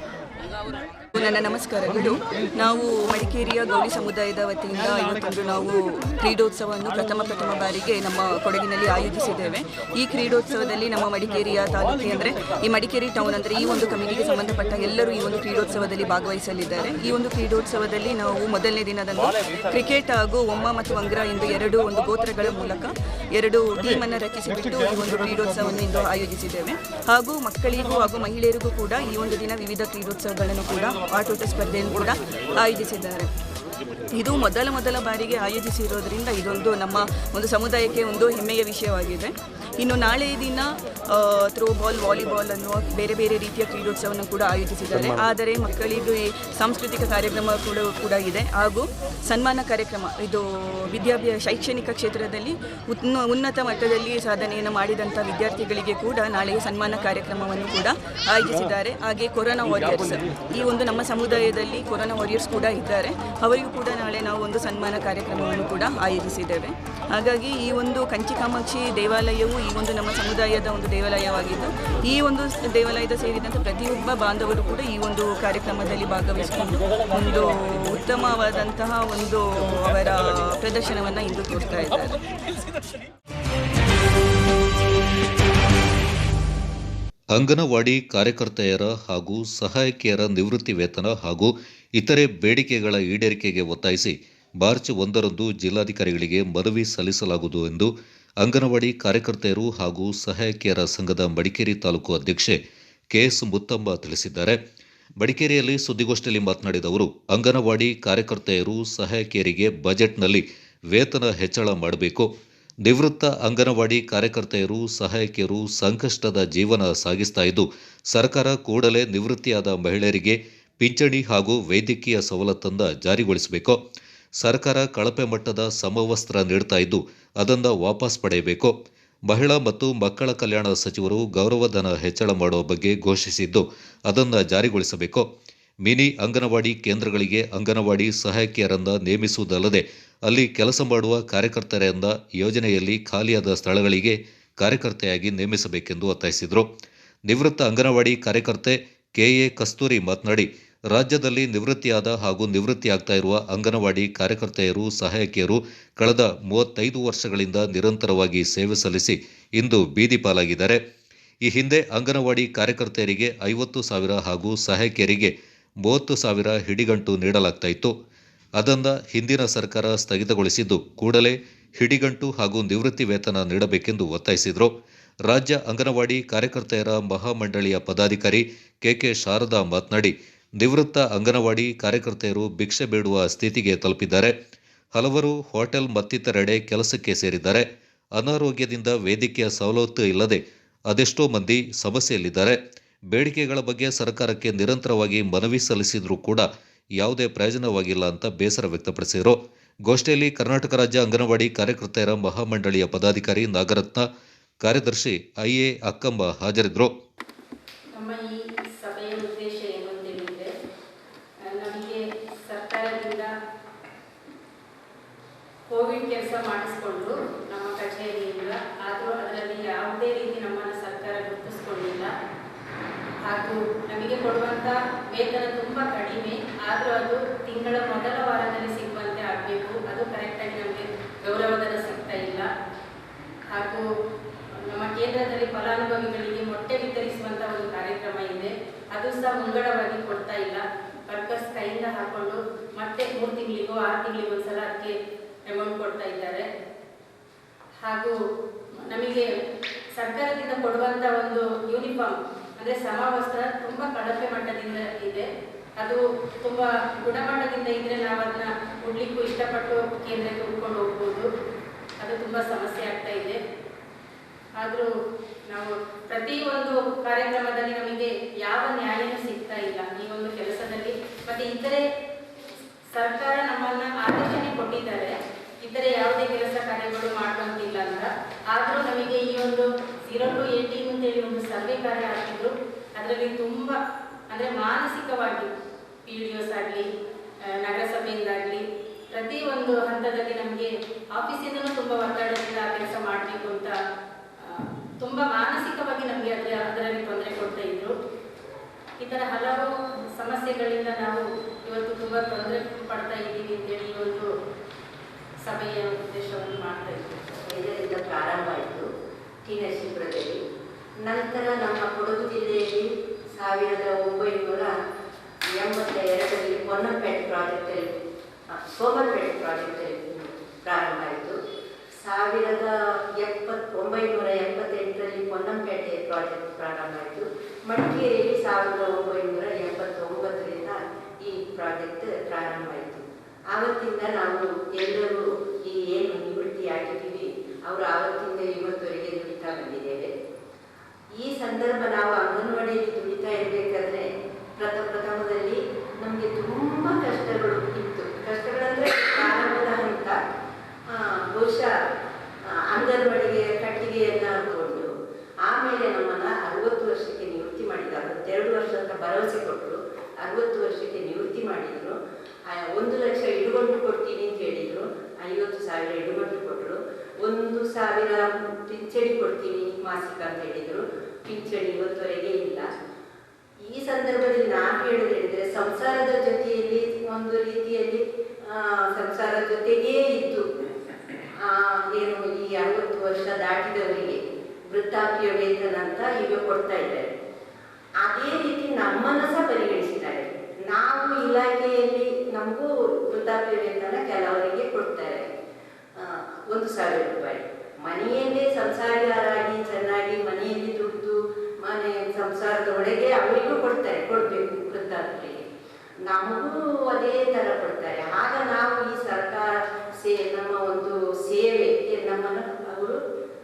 ನನ್ನ ನಮಸ್ಕಾರಗಳು. ನಾವು ಮಡಿಕೇರಿಯ ಗೌಳಿ ಸಮುದಾಯದ ವತಿಯಿಂದ ಇವತ್ತೊಂದು ನಾವು ಕ್ರೀಡೋತ್ಸವವನ್ನು ಪ್ರಥಮ ಬಾರಿಗೆ ನಮ್ಮ ಕೊಡಗಿನಲ್ಲಿ ಆಯೋಜಿಸಿದ್ದೇವೆ. ಈ ಕ್ರೀಡೋತ್ಸವದಲ್ಲಿ ನಮ್ಮ ಮಡಿಕೇರಿಯ ತಾಲೂಕು ಅಂದರೆ ಈ ಮಡಿಕೇರಿ ಟೌನ್ ಅಂದರೆ ಈ ಒಂದು ಕಮಿಟಿಗೆ ಸಂಬಂಧಪಟ್ಟ ಎಲ್ಲರೂ ಈ ಒಂದು ಕ್ರೀಡೋತ್ಸವದಲ್ಲಿ ಭಾಗವಹಿಸಲಿದ್ದಾರೆ. ಈ ಒಂದು ಕ್ರೀಡೋತ್ಸವದಲ್ಲಿ ನಾವು ಮೊದಲನೇ ದಿನದಂದು ಕ್ರಿಕೆಟ್ ಹಾಗೂ ಒಮ್ಮ ಮತ್ತು ವಂಗ್ರ ಎಂದು ಎರಡು ಒಂದು ಗೋತ್ರಗಳ ಮೂಲಕ ಎರಡು ಟೀಮನ್ನು ರಚಿಸಿಬಿಟ್ಟು ಈ ಒಂದು ಕ್ರೀಡೋತ್ಸವವನ್ನು ಇಂದು ಆಯೋಜಿಸಿದ್ದೇವೆ. ಹಾಗೂ ಮಕ್ಕಳಿಗೂ ಹಾಗೂ ಮಹಿಳೆಯರಿಗೂ ಕೂಡ ಈ ಒಂದು ದಿನ ವಿವಿಧ ಕ್ರೀಡೋತ್ಸವಗಳನ್ನು ಕೂಡ ಆಟೋಟ ಸ್ಪರ್ಧೆಯನ್ನು ಕೂಡ ಆಯೋಜಿಸಿದ್ದಾರೆ. ಇದು ಮೊದಲ ಬಾರಿಗೆ ಆಯೋಜಿಸಿರೋದ್ರಿಂದ ಇದೊಂದು ನಮ್ಮ ಒಂದು ಸಮುದಾಯಕ್ಕೆ ಒಂದು ಹೆಮ್ಮೆಯ ವಿಷಯವಾಗಿದೆ. ಇನ್ನು ನಾಳೆ ದಿನ ಥ್ರೋಬಾಲ್, ವಾಲಿಬಾಲ್ ಅನ್ನುವ ಬೇರೆ ಬೇರೆ ರೀತಿಯ ಕ್ರೀಡೋತ್ಸವವನ್ನು ಕೂಡ ಆಯೋಜಿಸಿದ್ದಾರೆ. ಆದರೆ ಮಕ್ಕಳಿಗೆ ಸಾಂಸ್ಕೃತಿಕ ಕಾರ್ಯಕ್ರಮ ಕೂಡ ಇದೆ ಹಾಗೂ ಸನ್ಮಾನ ಕಾರ್ಯಕ್ರಮ. ಇದು ಶೈಕ್ಷಣಿಕ ಕ್ಷೇತ್ರದಲ್ಲಿ ಉನ್ನತ ಮಟ್ಟದಲ್ಲಿ ಸಾಧನೆಯನ್ನು ಮಾಡಿದಂಥ ವಿದ್ಯಾರ್ಥಿಗಳಿಗೆ ಕೂಡ ನಾಳೆ ಸನ್ಮಾನ ಕಾರ್ಯಕ್ರಮವನ್ನು ಕೂಡ ಆಯೋಜಿಸಿದ್ದಾರೆ. ಹಾಗೆ ಕೊರೋನಾ ವಾರಿಯರ್ಸ್, ಈ ಒಂದು ನಮ್ಮ ಸಮುದಾಯದಲ್ಲಿ ಕೊರೋನಾ ವಾರಿಯರ್ಸ್ ಕೂಡ ಇದ್ದಾರೆ, ಅವರಿಗೂ ಕೂಡ ನಾಳೆ ನಾವು ಒಂದು ಸನ್ಮಾನ ಕಾರ್ಯಕ್ರಮವನ್ನು ಕೂಡ ಆಯೋಜಿಸಿದ್ದೇವೆ. ಹಾಗಾಗಿ ಈ ಒಂದು ಕಂಚಿ ಕಾಮಾಕ್ಷಿ ದೇವಾಲಯವು ಈ ಒಂದು ನಮ್ಮ ಸಮುದಾಯದ ಒಂದು ದೇವಾಲಯವಾಗಿದ್ದು, ಈ ಒಂದು ದೇವಾಲಯದ ಸೇರಿದಂತೆ ಪ್ರತಿಯೊಬ್ಬ ಬಾಂಧವರು ಕೂಡ ಈ ಒಂದು ಕಾರ್ಯಕ್ರಮದಲ್ಲಿ ಭಾಗವಹಿಸಿಕೊಂಡು ಒಂದು ಉತ್ತಮವಾದಂತಹ ಒಂದು ಅವರ ಪ್ರದರ್ಶನವನ್ನು ಇಂದು ತೋರ್ತಾ ಇದ್ದಾರೆ. ಅಂಗನವಾಡಿ ಕಾರ್ಯಕರ್ತೆಯರ ಹಾಗೂ ಸಹಾಯಕಿಯರ ನಿವೃತ್ತಿ ವೇತನ ಹಾಗೂ ಇತರೆ ಬೇಡಿಕೆಗಳ ಈಡೇರಿಕೆಗೆ ಒತ್ತಾಯಿಸಿ ಮಾರ್ಚ್ 1ರಂದು ಜಿಲ್ಲಾಧಿಕಾರಿಗಳಿಗೆ ಮನವಿ ಸಲ್ಲಿಸಲಾಗುವುದು ಎಂದು ಅಂಗನವಾಡಿ ಕಾರ್ಯಕರ್ತೆಯರು ಹಾಗೂ ಸಹಾಯಕಿಯರ ಸಂಘದ ಮಡಿಕೇರಿ ತಾಲೂಕು ಅಧ್ಯಕ್ಷೆ ಕೆಎಸ್ ಮುತ್ತಮ್ಮ ತಿಳಿಸಿದ್ದಾರೆ. ಮಡಿಕೇರಿಯಲ್ಲಿ ಸುದ್ದಿಗೋಷ್ಠಿಯಲ್ಲಿ ಮಾತನಾಡಿದ ಅವರು, ಅಂಗನವಾಡಿ ಕಾರ್ಯಕರ್ತೆಯರು ಸಹಾಯಕಿಯರಿಗೆ ಬಜೆಟ್ನಲ್ಲಿ ವೇತನ ಹೆಚ್ಚಳ ಮಾಡಬೇಕು. ನಿವೃತ್ತ ಅಂಗನವಾಡಿ ಕಾರ್ಯಕರ್ತೆಯರು ಸಹಾಯಕಿಯರು ಸಂಕಷ್ಟದ ಜೀವನ ಸಾಗಿಸ್ತಾ ಇದ್ದು, ಸರ್ಕಾರ ಕೂಡಲೇ ನಿವೃತ್ತಿಯಾದ ಮಹಿಳೆಯರಿಗೆ ಪಿಂಚಣಿ ಹಾಗೂ ವೈದ್ಯಕೀಯ ಸವಲತ್ತನ್ನು ಜಾರಿಗೊಳಿಸಬೇಕು. ಸರ್ಕಾರ ಕಳಪೆ ಮಟ್ಟದ ಸಮವಸ್ತ್ರ ನೀಡ್ತಾ ಇದ್ದು, ಅದನ್ನು ವಾಪಸ್ ಪಡೆಯಬೇಕು. ಮಹಿಳಾ ಮತ್ತು ಮಕ್ಕಳ ಕಲ್ಯಾಣ ಸಚಿವರು ಗೌರವಧನ ಹೆಚ್ಚಳ ಮಾಡುವ ಬಗ್ಗೆ ಘೋಷಿಸಿದ್ದು, ಅದನ್ನು ಜಾರಿಗೊಳಿಸಬೇಕು. ಮಿನಿ ಅಂಗನವಾಡಿ ಕೇಂದ್ರಗಳಿಗೆ ಅಂಗನವಾಡಿ ಸಹಾಯಕಿಯರನ್ನು ನೇಮಿಸುವುದಲ್ಲದೆ ಅಲ್ಲಿ ಕೆಲಸ ಮಾಡುವ ಕಾರ್ಯಕರ್ತೆಯರನ್ನ ಯೋಜನೆಯಲ್ಲಿ ಖಾಲಿಯಾದ ಸ್ಥಳಗಳಿಗೆ ಕಾರ್ಯಕರ್ತೆಯಾಗಿ ನೇಮಿಸಬೇಕೆಂದು ಒತ್ತಾಯಿಸಿದರು. ನಿವೃತ್ತ ಅಂಗನವಾಡಿ ಕಾರ್ಯಕರ್ತೆ ಕೆಎ ಕಸ್ತೂರಿ ಮಾತನಾಡಿ, ರಾಜ್ಯದಲ್ಲಿ ನಿವೃತ್ತಿಯಾದ ಹಾಗೂ ನಿವೃತ್ತಿಯಾಗ್ತಾ ಇರುವ ಅಂಗನವಾಡಿ ಕಾರ್ಯಕರ್ತೆಯರು ಸಹಾಯಕಿಯರು ಕಳೆದ 35 ವರ್ಷಗಳಿಂದ ನಿರಂತರವಾಗಿ ಸೇವೆ ಸಲ್ಲಿಸಿ ಇಂದು ಬೀದಿ ಪಾಲಾಗಿದ್ದಾರೆ. ಈ ಹಿಂದೆ ಅಂಗನವಾಡಿ ಕಾರ್ಯಕರ್ತೆಯರಿಗೆ 50,000 ಹಾಗೂ ಸಹಾಯಕಿಯರಿಗೆ 30,000 ಹಿಡಿಗಂಟು ನೀಡಲಾಗ್ತಾ ಇತ್ತು. ಅದನ್ನು ಹಿಂದಿನ ಸರ್ಕಾರ ಸ್ಥಗಿತಗೊಳಿಸಿದ್ದು, ಕೂಡಲೇ ಹಿಡಿಗಂಟು ಹಾಗೂ ನಿವೃತ್ತಿ ವೇತನ ನೀಡಬೇಕೆಂದು ಒತ್ತಾಯಿಸಿದರು. ರಾಜ್ಯ ಅಂಗನವಾಡಿ ಕಾರ್ಯಕರ್ತೆಯರ ಮಹಾಮಂಡಳಿಯ ಪದಾಧಿಕಾರಿ ಕೆಕೆ ಶಾರದಾ ಮಾತನಾಡಿ, ನಿವೃತ್ತ ಅಂಗನವಾಡಿ ಕಾರ್ಯಕರ್ತೆಯರು ಭಿಕ್ಷೆ ಬೇಡುವ ಸ್ಥಿತಿಗೆ ತಲುಪಿದ್ದಾರೆ. ಹಲವರು ಹೋಟೆಲ್ ಮತ್ತಿತರೆಡೆ ಕೆಲಸಕ್ಕೆ ಸೇರಿದ್ದಾರೆ. ಅನಾರೋಗ್ಯದಿಂದ ವೈದ್ಯಕೀಯ ಸವಲತ್ತು ಇಲ್ಲದೆ ಅದೆಷ್ಟೋ ಮಂದಿ ಸಮಸ್ಯೆಯಲ್ಲಿದ್ದಾರೆ. ಬೇಡಿಕೆಗಳ ಬಗ್ಗೆ ಸರ್ಕಾರಕ್ಕೆ ನಿರಂತರವಾಗಿ ಮನವಿ ಸಲ್ಲಿಸಿದರೂ ಕೂಡ ಯಾವುದೇ ಪ್ರಯೋಜನವಾಗಿಲ್ಲ ಅಂತ ಬೇಸರ ವ್ಯಕ್ತಪಡಿಸಿದರು. ಗೋಷ್ಠಿಯಲ್ಲಿ ಕರ್ನಾಟಕ ರಾಜ್ಯ ಅಂಗನವಾಡಿ ಕಾರ್ಯಕರ್ತೆಯರ ಮಹಾಮಂಡಳಿಯ ಪದಾಧಿಕಾರಿ ನಾಗರತ್ನ, ಕಾರ್ಯದರ್ಶಿ ಐಎ ಅಕ್ಕಮ್ಮ ಹಾಜರಿದ್ದರು. ನಮ್ಮ ಈ ಸಭೆಯ ಉದ್ದೇಶ ಏನು ಅಂತ ಹೇಳಿದರೆ, ನಮಗೆ ಸರ್ಕಾರದಿಂದ ಕೋವಿಡ್ ಕೆಲಸ ಮಾಡಿಸ್ಕೊಂಡು ನಮ್ಮ ಕಚೇರಿಯಿಂದ, ಆದರೂ ಅದರಲ್ಲಿ ಯಾವುದೇ ರೀತಿ ನಮ್ಮನ್ನು ಸರ್ಕಾರ ಗುರುತಿಸ್ಕೊಂಡಿಲ್ಲ. ಹಾಗೂ ನಮಗೆ ಕೊಡುವಂಥ ವೇತನ ತುಂಬ ಕಡಿಮೆ, ಆದರೂ ಅದು ತಿಂಗಳ ಮೊದಲ ವಾರದಲ್ಲಿ ಸಿಗುವಂತೆ ಆಗಬೇಕು. ಅದು ಕರೆಕ್ಟಾಗಿ ನಮಗೆ ಗೌರವಧನ ಸಿಗ್ತಾ ಇಲ್ಲ. ಹಾಗೂ ನಮ್ಮ ಕೇಂದ್ರದಲ್ಲಿ ಫಲಾನುಭವಿಗಳಿಗೆ ಮೊಟ್ಟೆ ವಿತರಿಸುವಂಥ ಒಂದು ಕಾರ್ಯಕ್ರಮ ಇದೆ, ಅದು ಸಹ ಮುಂಗಡವಾಗಿ ಕೊಡ್ತಾ ಇಲ್ಲ. ವರ್ಕರ್ಸ್ ಕೈಯಿಂದ ಹಾಕೊಂಡು ಮತ್ತೆ 3 ತಿಂಗಳಿಗೋ 6 ತಿಂಗಳಿಗೋ ಒಂದ್ಸಲ ಅದಕ್ಕೆ ಅಮೌಂಟ್ ಕೊಡ್ತಾ ಇದ್ದಾರೆ. ಹಾಗೂ ನಮಗೆ ಸರ್ಕಾರದಿಂದ ಕೊಡುವಂಥ ಒಂದು ಯೂನಿಫಾರ್ಮ್ ಅಂದರೆ ಸಮವಸ್ತ್ರ ತುಂಬ ಕಳಪೆ ಮಟ್ಟದಿಂದ ಇದೆ. ಅದು ತುಂಬ ಗುಣಮಟ್ಟದಿಂದ ಇದ್ದರೆ ನಾವು ಅದನ್ನ ಉಡ್ಲಿಕ್ಕೂ ಇಷ್ಟಪಟ್ಟು ಕೇಂದ್ರಕ್ಕೆ ಉಟ್ಕೊಂಡು ಹೋಗ್ಬೋದು. ಅದು ತುಂಬ ಸಮಸ್ಯೆ ಆಗ್ತಾ ಇದೆ. ಆದರೂ ನಾವು ಪ್ರತಿಯೊಂದು ಕಾರ್ಯಕ್ರಮದಲ್ಲಿ ನಮಗೆ ಯಾವ ನ್ಯಾಯನೂ ಸಿಗ್ತಾ ಇಲ್ಲ ಈ ಒಂದು ಕೆಲಸದಲ್ಲಿ. ಮತ್ತು ಇತರೆ ಸರ್ಕಾರ ನಮ್ಮನ್ನು ಆದೇಶನೇ ಕೊಟ್ಟಿದ್ದಾರೆ, ಇತರೆ ಯಾವುದೇ ಕೆಲಸ ಕಾರ್ಯಗಳು ಮಾಡುವಂತಿಲ್ಲ ಅಂತ. ಆದರೂ ನಮಗೆ ಈ ಒಂದು 0 to 18 ಅಂತೇಳಿ ಒಂದು ಸರ್ವೆ ಕಾರ್ಯ ಹಾಕಿದ್ರು. ಅದರಲ್ಲಿ ತುಂಬ ಅಂದರೆ ಮಾನಸಿಕವಾಗಿ PDOs ಆಗಲಿ, ನಗರಸಭೆಯಿಂದಾಗಲಿ ಪ್ರತಿಯೊಂದು ಹಂತದಲ್ಲಿ ನಮಗೆ ಆಫೀಸಿಂದಲೂ ತುಂಬ ಒತ್ತಡದಿಂದ ಆ ಕೆಲಸ ಮಾಡಬೇಕು ಅಂತ ತುಂಬ ಮಾನಸಿಕವಾಗಿ ನಮಗೆ ಅದರಲ್ಲಿ ತೊಂದರೆ ಕೊಡ್ತಾ ಇದ್ರು. ಈ ಥರ ಹಲವು ಸಮಸ್ಯೆಗಳಿಂದ ನಾವು ಇವತ್ತು ತುಂಬ ತೊಂದರೆ ಪಡ್ತಾ ಇದ್ದೀವಿ ಅಂತೇಳಿ ಈ ಒಂದು ಸಭೆಯ ಉದ್ದೇಶವನ್ನು ಮಾಡ್ತಾ ಇದ್ದೀವಿ. ಇದರಿಂದ ಪ್ರಾರಂಭ ಆಯಿತು ಟಿ ನರಸೀಪುರದಲ್ಲಿ. ನಂತರ ನಮ್ಮ ಕೊಡಗು ಜಿಲ್ಲೆಯಲ್ಲಿ 1982ರಲ್ಲಿ ಪೊನ್ನಂಪೇಟೆ ಪ್ರಾಜೆಕ್ಟಲ್ಲಿ ಸೋಮರಪೇಟೆ ಪ್ರಾಜೆಕ್ಟಲ್ಲಿ ಪ್ರಾರಂಭ ಆಯಿತು. 1978ರಲ್ಲಿ ಪೊನ್ನಂಪೇಟೆ ಪ್ರಾಜೆಕ್ಟ್ ಪ್ರಾರಂಭ ಆಯಿತು. ಮಡಿಕೇರಿಯಲ್ಲಿ 1989ರಿಂದ ಈ ಪ್ರಾಜೆಕ್ಟ್ ಪ್ರಾರಂಭ ಆಯಿತು. ಆವತ್ತಿಂದ ನಾವು ಎಲ್ಲರೂ ಈ ಏನು ನಿವೃತ್ತಿ ಆಗಿದ್ದೀವಿ ಅವರು ಆವತ್ತಿಂದ ಇವತ್ತವರೆಗೆ ದುಡಿತಾ ಬಂದಿದ್ದೇವೆ. ಈ ಸಂದರ್ಭ ನಾವು ಅಂಗನವಾಡಿಯಲ್ಲಿ ದುಡಿತಾ ಇರಬೇಕಾದ್ರೆ ಪ್ರಥಮದಲ್ಲಿ ನಮಗೆ ತುಂಬ ಕಷ್ಟಗಳು ಇತ್ತು. ಕಷ್ಟಗಳಂದರೆ ಪ್ರಾರಂಭದ ಹಂತ ಬಹುಶಃ ಅಂಗನವಾಡಿಗೆ ಕಟ್ಟಿಗೆಯನ್ನು ತಗೊಂಡು ಆಮೇಲೆ ನಮ್ಮನ್ನು 60 ವರ್ಷಕ್ಕೆ ನಿವೃತ್ತಿ ಮಾಡಿದ್ದಾರೆ. 62 ವರ್ಷ ಅಂತ ಭರವಸೆ ಕೊಟ್ಟರು. 60 ವರ್ಷಕ್ಕೆ ನಿವೃತ್ತಿ ಮಾಡಿದರು. 1 ಲಕ್ಷ ಇಡುಗಂಟು ಕೊಡ್ತೀನಿ ಅಂತ ಹೇಳಿದರು. 50,000 ಇಡುಗಂಟು ಕೊಟ್ಟರು. 1,000 ಪಿಂಚಣಿ ಕೊಡ್ತೀನಿ ಮಾಸಿಕ ಅಂತ ಹೇಳಿದರು. ಪಿಂಚಣಿ ಇವತ್ತವರೆಗೆ ಇಲ್ಲ. ಈ ಸಂದರ್ಭದಲ್ಲಿ ನಾನು ಹೇಳೋದೇಳಿದರೆ ಸಂಸಾರದ ಜೊತೆಯಲ್ಲಿ ಒಂದು ರೀತಿಯಲ್ಲಿ ಸಂಸಾರದ ಜೊತೆಗೇ ಇದ್ದು ಏನು ಈ 60 ವರ್ಷ ದಾಟಿದವರಿಗೆ ವೃದ್ಧಾಪ್ಯ ವೇತನ ಅಂತ ಈಗ ಕೊಡ್ತಾ ಇದ್ದಾರೆ. ಅದೇ ರೀತಿ ನಮ್ಮನ್ನು ಸಹ ಪರಿಗಣಿಸಿದ್ದಾರೆ. ನಾವು ಇಲಾಖೆಯಲ್ಲಿ ನಮಗೂ ವೃದ್ಧಾಪ್ಯ ವೇತನ ಕೆಲವರಿಗೆ ಕೊಡ್ತಾರೆ 1,000 ರೂಪಾಯಿ. ಮನೆಯಲ್ಲೇ ಸಂಸಾರರಾಗಿ ಚೆನ್ನಾಗಿ ಮನೆಯಲ್ಲಿ ದುಡ್ದು ಮನೆ ಸಂಸಾರದ ಒಳಗೆ ಅವರಿಗೂ ಕೊಡಬೇಕು ವೃದ್ಧಾಪ್ಯರಿಗೆ. ನಮಗೂ ಅದೇ ಥರ ಕೊಡ್ತಾರೆ. ಆಗ ನಾವು ಈ ಸರ್ಕಾರ ನಮ್ಮ ಒಂದು ಸೇವೆ ನಮ್ಮನ್ನು ಅವರು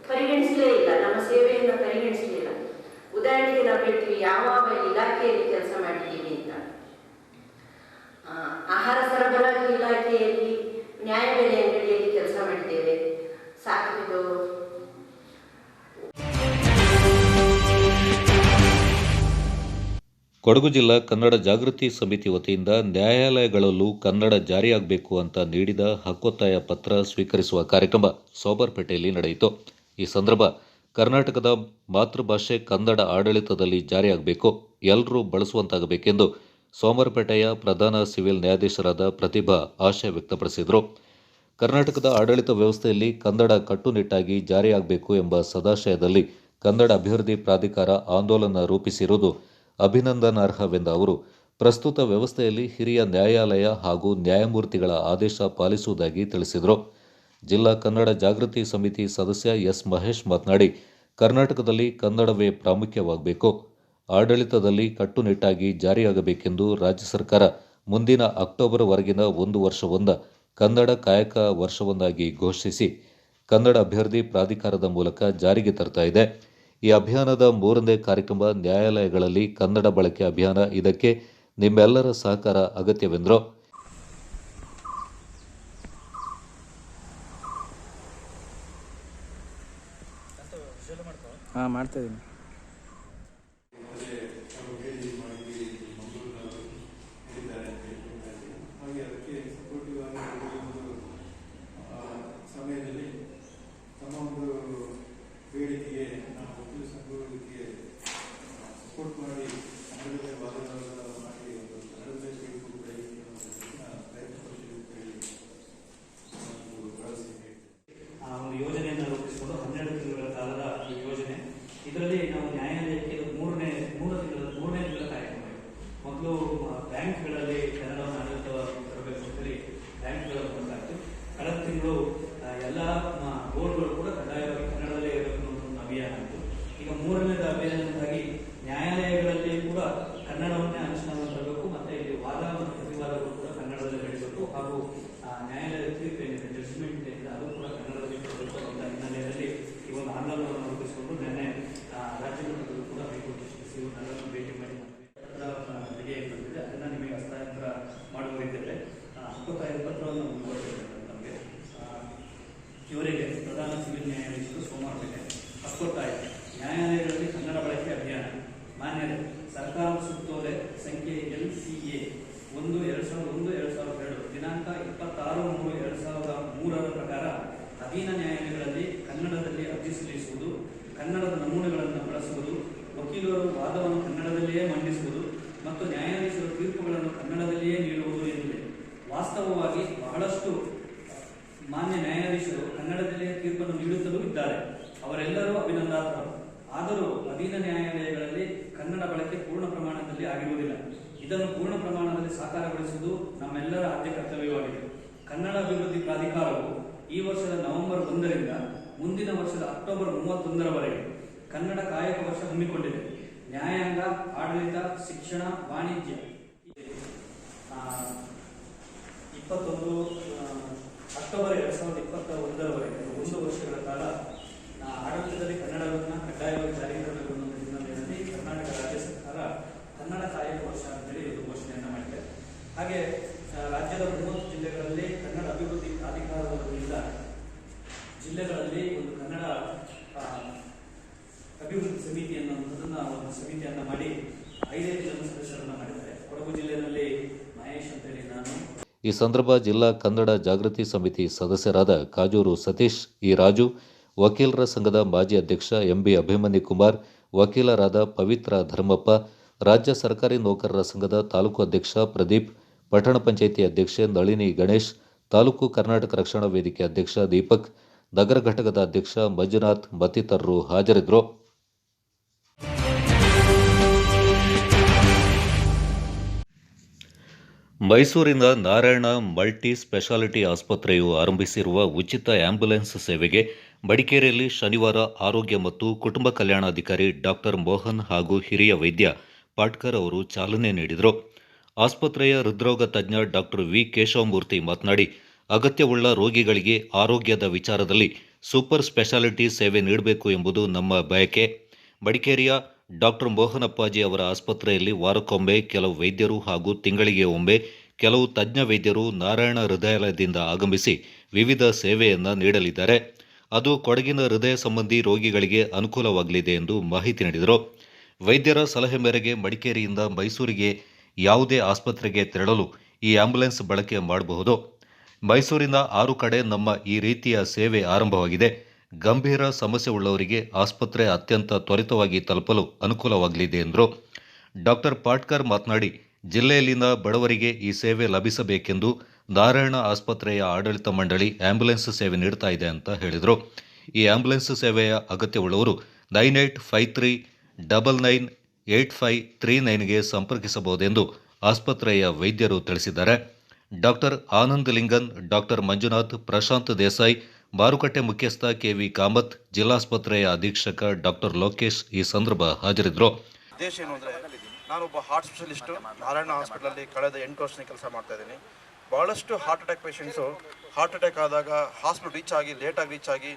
ಪರಿಗಣಿಸಲೇ ಇಲ್ಲ, ನಮ್ಮ ಸೇವೆಯನ್ನು ಪರಿಗಣಿಸಲಿಲ್ಲ. ಉದಾಹರಣೆಗೆ ನಾವು ಹೇಳ್ತೀವಿ ಯಾವ ಇಲಾಖೆಯಲ್ಲಿ ಕೆಲಸ ಮಾಡಿದ್ದೀವಿ ಅಂತ. ಆಹಾರ ಸರಬರಾಜು ಇಲಾಖೆಯಲ್ಲಿ ನ್ಯಾಯಬೆಲೆ ಅಂಗಡಿಯಲ್ಲಿ ಕೆಲಸ ಮಾಡಿದ್ದೇವೆ. ಸಾಕಿದು ಕೊಡಗು ಜಿಲ್ಲಾ ಕನ್ನಡ ಜಾಗೃತಿ ಸಮಿತಿ ವತಿಯಿಂದ ನ್ಯಾಯಾಲಯಗಳಲ್ಲೂ ಕನ್ನಡ ಜಾರಿಯಾಗಬೇಕು ಅಂತ ನೀಡಿದ ಹಕ್ಕೊತ್ತಾಯ ಪತ್ರ ಸ್ವೀಕರಿಸುವ ಕಾರ್ಯಕ್ರಮ ಸೋಬರ್ಪೇಟೆಯಲ್ಲಿ ನಡೆಯಿತು. ಈ ಸಂದರ್ಭ ಕರ್ನಾಟಕದ ಮಾತೃಭಾಷೆ ಕನ್ನಡ ಆಡಳಿತದಲ್ಲಿ ಜಾರಿಯಾಗಬೇಕು, ಎಲ್ಲರೂ ಬಳಸುವಂತಾಗಬೇಕೆಂದು ಸೋಮರಪೇಟೆಯ ಪ್ರಧಾನ ಸಿವಿಲ್ ನ್ಯಾಯಾಧೀಶರಾದ ಪ್ರತಿಭಾ ಆಶಯ ವ್ಯಕ್ತಪಡಿಸಿದರು. ಕರ್ನಾಟಕದ ಆಡಳಿತ ವ್ಯವಸ್ಥೆಯಲ್ಲಿ ಕನ್ನಡ ಕಟ್ಟುನಿಟ್ಟಾಗಿ ಜಾರಿಯಾಗಬೇಕು ಎಂಬ ಸದಾಶಯದಲ್ಲಿ ಕನ್ನಡ ಅಭಿವೃದ್ಧಿ ಪ್ರಾಧಿಕಾರ ಆಂದೋಲನ ರೂಪಿಸಿರುವುದು ಅಭಿನಂದನಾರ್ಹವೆಂದ ಅವರು ಪ್ರಸ್ತುತ ವ್ಯವಸ್ಥೆಯಲ್ಲಿ ಹಿರಿಯ ನ್ಯಾಯಾಲಯ ಹಾಗೂ ನ್ಯಾಯಮೂರ್ತಿಗಳ ಆದೇಶ ಪಾಲಿಸುವುದಾಗಿ ತಿಳಿಸಿದರು. ಜಿಲ್ಲಾ ಕನ್ನಡ ಜಾಗೃತಿ ಸಮಿತಿ ಸದಸ್ಯ ಎಸ್ ಮಹೇಶ್ ಮಾತನಾಡಿ, ಕರ್ನಾಟಕದಲ್ಲಿ ಕನ್ನಡವೇ ಪ್ರಾಮುಖ್ಯವಾಗಬೇಕು, ಆಡಳಿತದಲ್ಲಿ ಕಟ್ಟುನಿಟ್ಟಾಗಿ ಜಾರಿಯಾಗಬೇಕೆಂದು ರಾಜ್ಯ ಸರ್ಕಾರ ಮುಂದಿನ ಅಕ್ಟೋಬರ್ವರೆಗಿನ 1 ವರ್ಷವೊಂದ ಕನ್ನಡ ಕಾಯಕ ವರ್ಷವನ್ನಾಗಿ ಘೋಷಿಸಿ ಕನ್ನಡ ಅಭಿವೃದ್ಧಿ ಪ್ರಾಧಿಕಾರದ ಮೂಲಕ ಜಾರಿಗೆ ತರ್ತಾ ಇದೆ. ಈ ಅಭಿಯಾನದ 3ನೇ ಕಾರ್ಯಕ್ರಮ ನ್ಯಾಯಾಲಯಗಳಲ್ಲಿ ಕನ್ನಡ ಬಳಕೆ ಅಭಿಯಾನ. ಇದಕ್ಕೆ ನಿಮ್ಮೆಲ್ಲರ ಸಹಕಾರ ಅಗತ್ಯವೆಂದರು. ಮಾಡ್ತಾ ಇದ್ದೀನಿ. ಸಮಯದಲ್ಲಿ ತಮ್ಮ ಒಂದು ಬೇಡಿಕೆಗೆ ನಾವು ವಕೀಲ ಸಂಘಗಳಿಗೆ ಸಪೋರ್ಟ್ ಮಾಡಿ ಕನ್ನಡದ ವಾದಗಳನ್ನು ಮಾಡಿ ಒಂದು ಕನ್ನಡದ ತೀರ್ಪು ಬಳಸಿದ್ದೇವೆ. ಆ ಒಂದು ಯೋಜನೆಯನ್ನು ರೂಪಿಸಿಕೊಂಡು 12 ತಿಂಗಳ ಕಾಲದ ಈ ಯೋಜನೆ. ಇದರಲ್ಲಿ ನಾವು ನ್ಯಾಯಾಲಯಕ್ಕೆ ಮೂರನೇ ತಿಂಗಳ ಕಾರ್ಯಕ್ರಮ ಇದೆ. ಮೊದಲು ಬ್ಯಾಂಕ್ಗಳಲ್ಲಿ ಕನ್ನಡವನ್ನು ಆಡಳಿತ ತರಬೇಕು ಅಂತೇಳಿ ಬ್ಯಾಂಕ್ಗಳ ಮುಂದಾಯಿತು. ಕಳೆದ ತಿಂಗಳು ಎಲ್ಲ ಬೋರ್ಡ್ಗಳು ಕೂಡ ಕಡ್ಡಾಯವಾಗಿ ಕನ್ನಡದಲ್ಲೇ ಇರಬೇಕು ಅನ್ನೋ ಒಂದು ಅಭಿಯಾನ ಆಯಿತು. ಈಗ 3ನೇದು ಅಭಿಯಾನವಾಗಿ ನ್ಯಾಯಾಲಯಗಳಲ್ಲಿ ಕೂಡ ಕನ್ನಡವನ್ನೇ ಅನುಷ್ಠಾನ ತರಬೇಕು, ಮತ್ತೆ ಇಲ್ಲಿ ವಾದ ಮತ್ತು ಪ್ರತಿವಾದಗಳು ಕೂಡ ಕನ್ನಡದಲ್ಲಿ ನಡೆಸಬೇಕು, ಹಾಗೂ ನ್ಯಾಯಾಲಯದ ತೀರ್ಪು ಏನಿದೆ ಜಡ್ಜ್ಮೆಂಟ್ ಏನಿದೆ ಅದು ಕೂಡ ಕನ್ನಡದಲ್ಲಿ ಕೊಡಬೇಕು ಅಂತ ಹಿನ್ನೆಲೆಯಲ್ಲಿ ಈ ಒಂದು ಆಂದೋಲನವನ್ನು ರೂಪಿಸಿಕೊಂಡು ನಿನ್ನೆ ರಾಜ್ಯ ಮಟ್ಟದಲ್ಲೂ ಕೂಡ ಹೈಕೋರ್ಟ್ ನನ್ನನ್ನು ಭೇಟಿ ಮಾಡಿ ಬೆಲೆ ಬಂದಿದೆ, ಅದನ್ನು ನಿಮಗೆ ಹಸ್ತಾಂತರ ಮಾಡುವರಿದ್ದೇವೆ. ಹಕ್ಕೊತ್ತಾಯ ಪತ್ರವನ್ನು ಮುಂದುವರಿಸಿದ್ದೇವೆ. ನಮಗೆ ಇವರಿಗೆ ಪ್ರಧಾನ ಸಿವಿಲ್ ನ್ಯಾಯಾಧೀಶರು ಸೋಮವಾರಪೇಟೆ ಹಕ್ಕೊತ್ತಾಯ ನ್ಯಾಯಾಲಯಗಳಲ್ಲಿ ಕನ್ನಡ ಬಳಕೆ ಅಭಿಯಾನ. ಮಾನ್ಯರೇ, ಸರ್ಕಾರದ ಸುತ್ತೋಲೆ ಸಂಖ್ಯೆ LCA 1/2001-2002 ದಿನಾಂಕ 26/3/2003 ಪ್ರಕಾರ ಅಧೀನ ನ್ಯಾಯಾಲಯಗಳಲ್ಲಿ ಕನ್ನಡದಲ್ಲಿ ಅರ್ಜಿ ಸಲ್ಲಿಸುವುದು, ಕನ್ನಡದ ನಮೂನೆಗಳನ್ನು ಬಳಸುವುದು, ವಕೀಲರು ವಾದವನ್ನು ಕನ್ನಡದಲ್ಲಿಯೇ ಮಂಡಿಸುವುದು, ಮತ್ತು ನ್ಯಾಯಾಧೀಶರು ತೀರ್ಪುಗಳನ್ನು ಕನ್ನಡದಲ್ಲಿಯೇ ನೀಡುವುದು ಎಂದಿದೆ. ವಾಸ್ತವವಾಗಿ ಬಹಳಷ್ಟು ಮಾನ್ಯ ನ್ಯಾಯಾಧೀಶರು ಕನ್ನಡದಲ್ಲಿಯೇ ತೀರ್ಪನ್ನು ನೀಡುತ್ತಲೂ ಇದ್ದಾರೆ. ಅವರೆಲ್ಲರೂ ಅಭಿನಂದಾರ್ಹರು. ಆದರೂ ಅಧೀನ ನ್ಯಾಯಾಲಯಗಳಲ್ಲಿ ಕನ್ನಡ ಬಳಕೆ ಪೂರ್ಣ ಪ್ರಮಾಣದಲ್ಲಿ ಆಗಿರುವುದಿಲ್ಲ. ಇದನ್ನು ಪೂರ್ಣ ಪ್ರಮಾಣದಲ್ಲಿ ಸಾಕಾರಗೊಳಿಸುವುದು ನಮ್ಮೆಲ್ಲರ ಆದ್ಯ ಕರ್ತವ್ಯವಾಗಿದೆ. ಕನ್ನಡ ಅಭಿವೃದ್ಧಿ ಪ್ರಾಧಿಕಾರವು ಈ ವರ್ಷದ ನವೆಂಬರ್ 1ರಿಂದ ಮುಂದಿನ ವರ್ಷದ ಅಕ್ಟೋಬರ್ 31ರವರೆಗೆ ಕನ್ನಡ ಕಾಯಕ ವರ್ಷ ಹಮ್ಮಿಕೊಂಡಿದೆ. ನ್ಯಾಯಾಂಗ, ಆಡಳಿತ, ಶಿಕ್ಷಣ, ವಾಣಿಜ್ಯ 21 ಅಕ್ಟೋಬರ್ 2021ರವರೆಗೆ 1 ವರ್ಷಗಳ ಕಾಲ ಆಡಳಿತದಲ್ಲಿ ಕನ್ನಡವನ್ನು ಕಡ್ಡಾಯವಾಗಿ ಜಾರಿಗೆ ತರಬೇಕು ಅನ್ನೋ ಹಿನ್ನೆಲೆಯಲ್ಲಿ ಕರ್ನಾಟಕ ರಾಜ್ಯ ಸರ್ಕಾರ ಕನ್ನಡ ಕಾಯಕ ವರ್ಷ ಅಂತೇಳಿ ಒಂದು ಘೋಷಣೆಯನ್ನು ಮಾಡಿದೆ. ಹಾಗೆ ರಾಜ್ಯದ 30 ಜಿಲ್ಲೆಗಳಲ್ಲಿ ಕನ್ನಡ ಅಭಿವೃದ್ಧಿ ಪ್ರಾಧಿಕಾರದ ವತಿಯಿಂದ ಜಿಲ್ಲೆಗಳಲ್ಲಿ ಒಂದು ಕನ್ನಡ ಅಭಿವೃದ್ಧಿ ಸಮಿತಿ ಅನ್ನೋದನ್ನ ಒಂದು ಸಮಿತಿಯನ್ನ ಮಾಡಿ 5 ಜನ ಸದಸ್ಯರನ್ನ ಮಾಡಿದ್ದಾರೆ. ಕೊಡಗು ಜಿಲ್ಲೆಯಲ್ಲಿ ಮಹೇಶ್ ಅಂತೇಳಿ ನಾನು. ಈ ಸಂದರ್ಭ ಜಿಲ್ಲಾ ಕನ್ನಡ ಜಾಗೃತಿ ಸಮಿತಿ ಸದಸ್ಯರಾದ ಕಾಜೂರು ಸತೀಶ್, ಇ ರಾಜು, ವಕೀಲರ ಸಂಘದ ಮಾಜಿ ಅಧ್ಯಕ್ಷ ಎಂಬಿ ಅಭಿಮನ್ಯು ಕುಮಾರ್, ವಕೀಲರಾದ ಪವಿತ್ರ ಧರ್ಮಪ್ಪ, ರಾಜ್ಯ ಸರ್ಕಾರಿ ನೌಕರರ ಸಂಘದ ತಾಲೂಕು ಅಧ್ಯಕ್ಷ ಪ್ರದೀಪ್, ಪಟ್ಟಣ ಪಂಚಾಯಿತಿ ಅಧ್ಯಕ್ಷೆ ನಳಿನಿ ಗಣೇಶ್, ತಾಲೂಕು ಕರ್ನಾಟಕ ರಕ್ಷಣಾ ವೇದಿಕೆ ಅಧ್ಯಕ್ಷ ದೀಪಕ್, ನಗರ ಘಟಕದ ಅಧ್ಯಕ್ಷ ಮಂಜುನಾಥ್ ಮತ್ತಿತರರು ಹಾಜರಿದ್ದರು. ಮೈಸೂರಿನ ನಾರಾಯಣ ಮಲ್ಟಿ ಸ್ಪೆಷಾಲಿಟಿ ಆಸ್ಪತ್ರೆಯು ಆರಂಭಿಸಿರುವ ಉಚಿತ ಆಂಬ್ಯುಲೆನ್ಸ್ ಸೇವೆಗೆ ಮಡಿಕೇರಿಯಲ್ಲಿ ಶನಿವಾರ ಆರೋಗ್ಯ ಮತ್ತು ಕುಟುಂಬ ಕಲ್ಯಾಣಾಧಿಕಾರಿ ಡಾಕ್ಟರ್ ಮೋಹನ್ ಹಾಗೂ ಹಿರಿಯ ವೈದ್ಯ ಪಾಟ್ಕರ್ ಅವರು ಚಾಲನೆ ನೀಡಿದರು. ಆಸ್ಪತ್ರೆಯ ಹೃದ್ರೋಗ ತಜ್ಞ ಡಾಕ್ಟರ್ ವಿ ಕೇಶವಮೂರ್ತಿ ಮಾತನಾಡಿ, ಅಗತ್ಯವುಳ್ಳ ರೋಗಿಗಳಿಗೆ ಆರೋಗ್ಯದ ವಿಚಾರದಲ್ಲಿ ಸೂಪರ್ ಸ್ಪೆಷಾಲಿಟಿ ಸೇವೆ ನೀಡಬೇಕು ಎಂಬುದು ನಮ್ಮ ಬಯಕೆ. ಮಡಿಕೇರಿಯ ಡಾಕ್ಟರ್ ಮೋಹನಪ್ಪಾಜಿ ಅವರ ಆಸ್ಪತ್ರೆಯಲ್ಲಿ ವಾರಕ್ಕೊಮ್ಮೆ ಕೆಲವು ವೈದ್ಯರು ಹಾಗೂ ತಿಂಗಳಿಗೆ ಒಮ್ಮೆ ಕೆಲವು ತಜ್ಞ ವೈದ್ಯರು ನಾರಾಯಣ ಹೃದಯಾಲಯದಿಂದ ಆಗಮಿಸಿ ವಿವಿಧ ಸೇವೆಯನ್ನು ನೀಡಲಿದ್ದಾರೆ. ಅದು ಕೊಡಗಿನ ಹೃದಯ ಸಂಬಂಧಿ ರೋಗಿಗಳಿಗೆ ಅನುಕೂಲವಾಗಲಿದೆ ಎಂದು ಮಾಹಿತಿ ನೀಡಿದರು. ವೈದ್ಯರ ಸಲಹೆ ಮೇರೆಗೆ ಮಡಿಕೇರಿಯಿಂದ ಮೈಸೂರಿಗೆ ಯಾವುದೇ ಆಸ್ಪತ್ರೆಗೆ ತೆರಳಲು ಈ ಆಂಬ್ಯುಲೆನ್ಸ್ ಬಳಕೆ ಮಾಡಬಹುದು. ಮೈಸೂರಿನ 6 ಕಡೆ ನಮ್ಮ ಈ ರೀತಿಯ ಸೇವೆ ಆರಂಭವಾಗಿದೆ. ಗಂಭೀರ ಸಮಸ್ಯೆ ಉಳ್ಳವರಿಗೆ ಆಸ್ಪತ್ರೆ ಅತ್ಯಂತ ತ್ವರಿತವಾಗಿ ತಲುಪಲು ಅನುಕೂಲವಾಗಲಿದೆ ಎಂದರು. ಡಾಕ್ಟರ್ ಪಾಟ್ಕರ್ ಮಾತನಾಡಿ, ಜಿಲ್ಲೆಯಲ್ಲಿನ ಬಡವರಿಗೆ ಈ ಸೇವೆ ಲಭಿಸಬೇಕೆಂದು ನಾರಾಯಣ ಆಸ್ಪತ್ರೆಯ ಆಡಳಿತ ಮಂಡಳಿ ಆಂಬ್ಯುಲೆನ್ಸ್ ಸೇವೆ ನೀಡ್ತಾ ಇದೆ ಅಂತ ಹೇಳಿದರು. ಈ ಆಂಬ್ಯುಲೆನ್ಸ್ ಸೇವೆಯ ಅಗತ್ಯವುಳ್ಳವರು 9853998539ಗೆ ಸಂಪರ್ಕಿಸಬಹುದೆಂದು ಆಸ್ಪತ್ರೆಯ ವೈದ್ಯರು ತಿಳಿಸಿದ್ದಾರೆ. ಡಾಕ್ಟರ್ ಆನಂದ್ ಲಿಂಗನ್, ಡಾಕ್ಟರ್ ಮಂಜುನಾಥ್, ಪ್ರಶಾಂತ್ ದೇಸಾಯಿ, ಮಾರುಕಟ್ಟೆ ಮುಖ್ಯಸ್ಥ ಕೆವಿ ಕಾಮತ್, ಜಿಲ್ಲಾಸ್ಪತ್ರೆಯ ಅಧೀಕ್ಷಕ ಡಾಕ್ಟರ್ ಲೋಕೇಶ್ ಈ ಸಂದರ್ಭ ಹಾಜರಿದ್ದರು. ಉದ್ದೇಶ ಏನು ಅಂದರೆ, ನಾನೊಬ್ಬ ಹಾರ್ಟ್ ಸ್ಪೆಷಲಿಸ್ಟು ನಾರಾಯಣ ಹಾಸ್ಪಿಟಲಲ್ಲಿ ಕಳೆದ 8 ವರ್ಷ ಕೆಲಸ ಮಾಡ್ತಾ ಇದ್ದೀನಿ. ಭಾಳಷ್ಟು heart attack patients heart attack ಆದಾಗ ಹಾಸ್ಪಿಟಲ್ ಲೇಟಾಗಿ ರೀಚ್ ಆಗಿ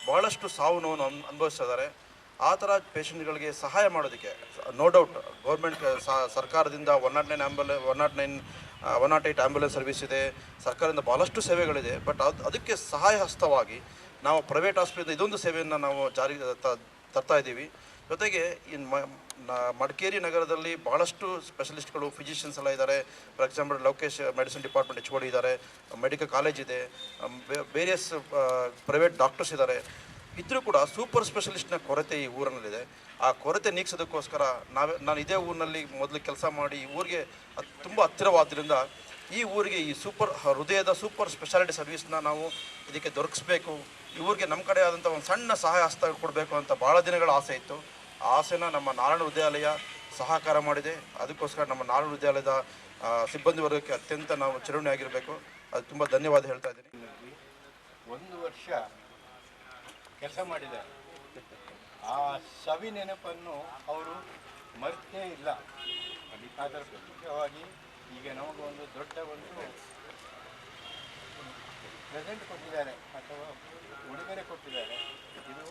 ಭಾಳಷ್ಟು ಸಾವು ನೋವು ಅನುಭವಿಸ್ತಿದ್ದಾರೆ. ಆ ಥರ ಪೇಷಂಟ್ಗಳಿಗೆ ಸಹಾಯ ಮಾಡೋದಕ್ಕೆ ನೋ ಡೌಟ್ ಗೌರ್ಮೆಂಟ್ ಸರ್ಕಾರದಿಂದ 108 ಆ್ಯಂಬುಲೆನ್ಸ್ ಸರ್ವಿಸ್ ಇದೆ, ಸರ್ಕಾರದಿಂದ ಭಾಳಷ್ಟು ಸೇವೆಗಳಿದೆ. ಬಟ್ ಅದಕ್ಕೆ ಸಹಾಯ ಹಸ್ತವಾಗಿ ನಾವು ಪ್ರೈವೇಟ್ ಹಾಸ್ಪಿಟಲ್ ಇದೊಂದು ಸೇವೆಯನ್ನು ನಾವು ಜಾರಿಗೆ ತರ್ತಾ ಇದ್ದೀವಿ. ಜೊತೆಗೆ ಮಡಿಕೇರಿ ನಗರದಲ್ಲಿ ಭಾಳಷ್ಟು ಸ್ಪೆಷಲಿಸ್ಟ್ಗಳು, ಫಿಸಿಷಿಯನ್ಸ್ ಎಲ್ಲ ಇದ್ದಾರೆ. For example Lokesh medicine department HOD ಇದ್ದಾರೆ, ಮೆಡಿಕಲ್ ಕಾಲೇಜ್ ಇದೆ, ವೇರಿಯಸ್ ಪ್ರೈವೇಟ್ ಡಾಕ್ಟರ್ಸ್ ಇದ್ದಾರೆ. ಇದ್ರೂ ಕೂಡ ಸೂಪರ್ ಸ್ಪೆಷಲಿಸ್ಟ್ನ ಕೊರತೆ ಈ ಊರಿನಲ್ಲಿದೆ. ಆ ಕೊರತೆ ನೀಗಿಸೋದಕ್ಕೋಸ್ಕರ ನಾನು ಇದೇ ಊರಿನಲ್ಲಿ ಮೊದಲು ಕೆಲಸ ಮಾಡಿ ಈ ಊರಿಗೆ ತುಂಬ ಹತ್ತಿರವಾದ್ದರಿಂದ ಈ ಊರಿಗೆ ಈ ಹೃದಯದ ಸೂಪರ್ ಸ್ಪೆಷಾಲಿಟಿ ಸರ್ವಿಸ್ನ ನಾವು ಇದಕ್ಕೆ ದೊರಕಿಸ್ಬೇಕು. ಈ ಊರಿಗೆ ನಮ್ಮ ಕಡೆ ಆದಂಥ ಒಂದು ಸಣ್ಣ ಸಹಾಯ ಹಸ್ತ ಕೊಡಬೇಕು ಅಂತ ಭಾಳ ದಿನಗಳ ಆಸೆ ಇತ್ತು. ಆ ಆಸೆನ ನಮ್ಮ ನಾರಾಯಣ ಹೃದಯಾಲಯ ಸಹಕಾರ ಮಾಡಿದೆ. ಅದಕ್ಕೋಸ್ಕರ ನಮ್ಮ ನಾರಾಯಣ ಹೃದಯಾಲಯದ ಸಿಬ್ಬಂದಿ ವರ್ಗಕ್ಕೆ ಅತ್ಯಂತ ನಾವು ಚಿರಋಣಿ ಆಗಿರಬೇಕು. ಅದು ತುಂಬ ಧನ್ಯವಾದ ಹೇಳ್ತಾ ಇದ್ದೀನಿ. 1 ವರ್ಷ ಕೆಲಸ ಮಾಡಿದ್ದಾರೆ. ಆ ಸವಿ ನೆನಪನ್ನು ಅವರು ಮರೆತೇ ಇಲ್ಲ. ಅದರ ಮುಖ್ಯವಾಗಿ ಈಗ ನಮಗೊಂದು ದೊಡ್ಡ ಪ್ರೆಸೆಂಟ್ ಕೊಟ್ಟಿದ್ದಾರೆ ಅಥವಾ ಉಡುಗೊರೆ ಕೊಟ್ಟಿದ್ದಾರೆ. ಇದು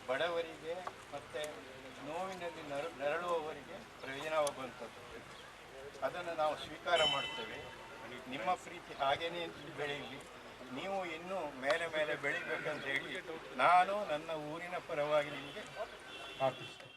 ಬಡವರಿಗೆ ಮತ್ತು ನೋವಿನಲ್ಲಿ ನರಳುವವರಿಗೆ ಪ್ರಯೋಜನವಾಗುವಂಥದ್ದು. ಅದನ್ನು ನಾವು ಸ್ವೀಕಾರ ಮಾಡ್ತೇವೆ. ನಿಮ್ಮ ಪ್ರೀತಿ ಹಾಗೇನೇ ಬೆಳೆಯಲಿ, ನೀವು ಇನ್ನೂ ಮೇಲೆ ಮೇಲೆ ಬೆಳಿಬೇಕಂತ ಹೇಳಿ ನಾನು ನನ್ನ ಊರಿನ ಪರವಾಗಿ ನಿಮಗೆ ಪ್ರಾರ್ಥಿಸ್ತೇನೆ.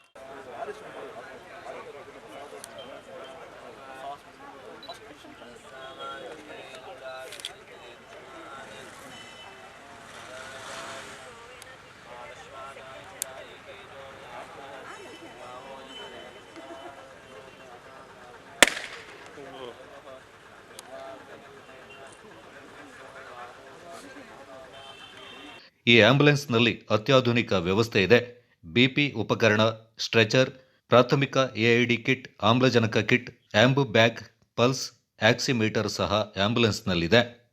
ಈ ಆಂಬ್ಯುಲೆನ್ಸ್ನಲ್ಲಿ ಅತ್ಯಾಧುನಿಕ ವ್ಯವಸ್ಥೆ ಇದೆ. ಬಿಪಿ ಉಪಕರಣ, ಸ್ಟ್ರೆಚರ್, ಪ್ರಾಥಮಿಕ ಎಐಡಿ ಕಿಟ್, ಆಮ್ಲಜನಕ ಕಿಟ್, ಆಂಬು ಬ್ಯಾಗ್, ಪಲ್ಸ್ ಆಕ್ಸಿಮೀಟರ್ ಸಹ ಆಂಬ್ಯುಲೆನ್ಸ್ನಲ್ಲಿದೆ.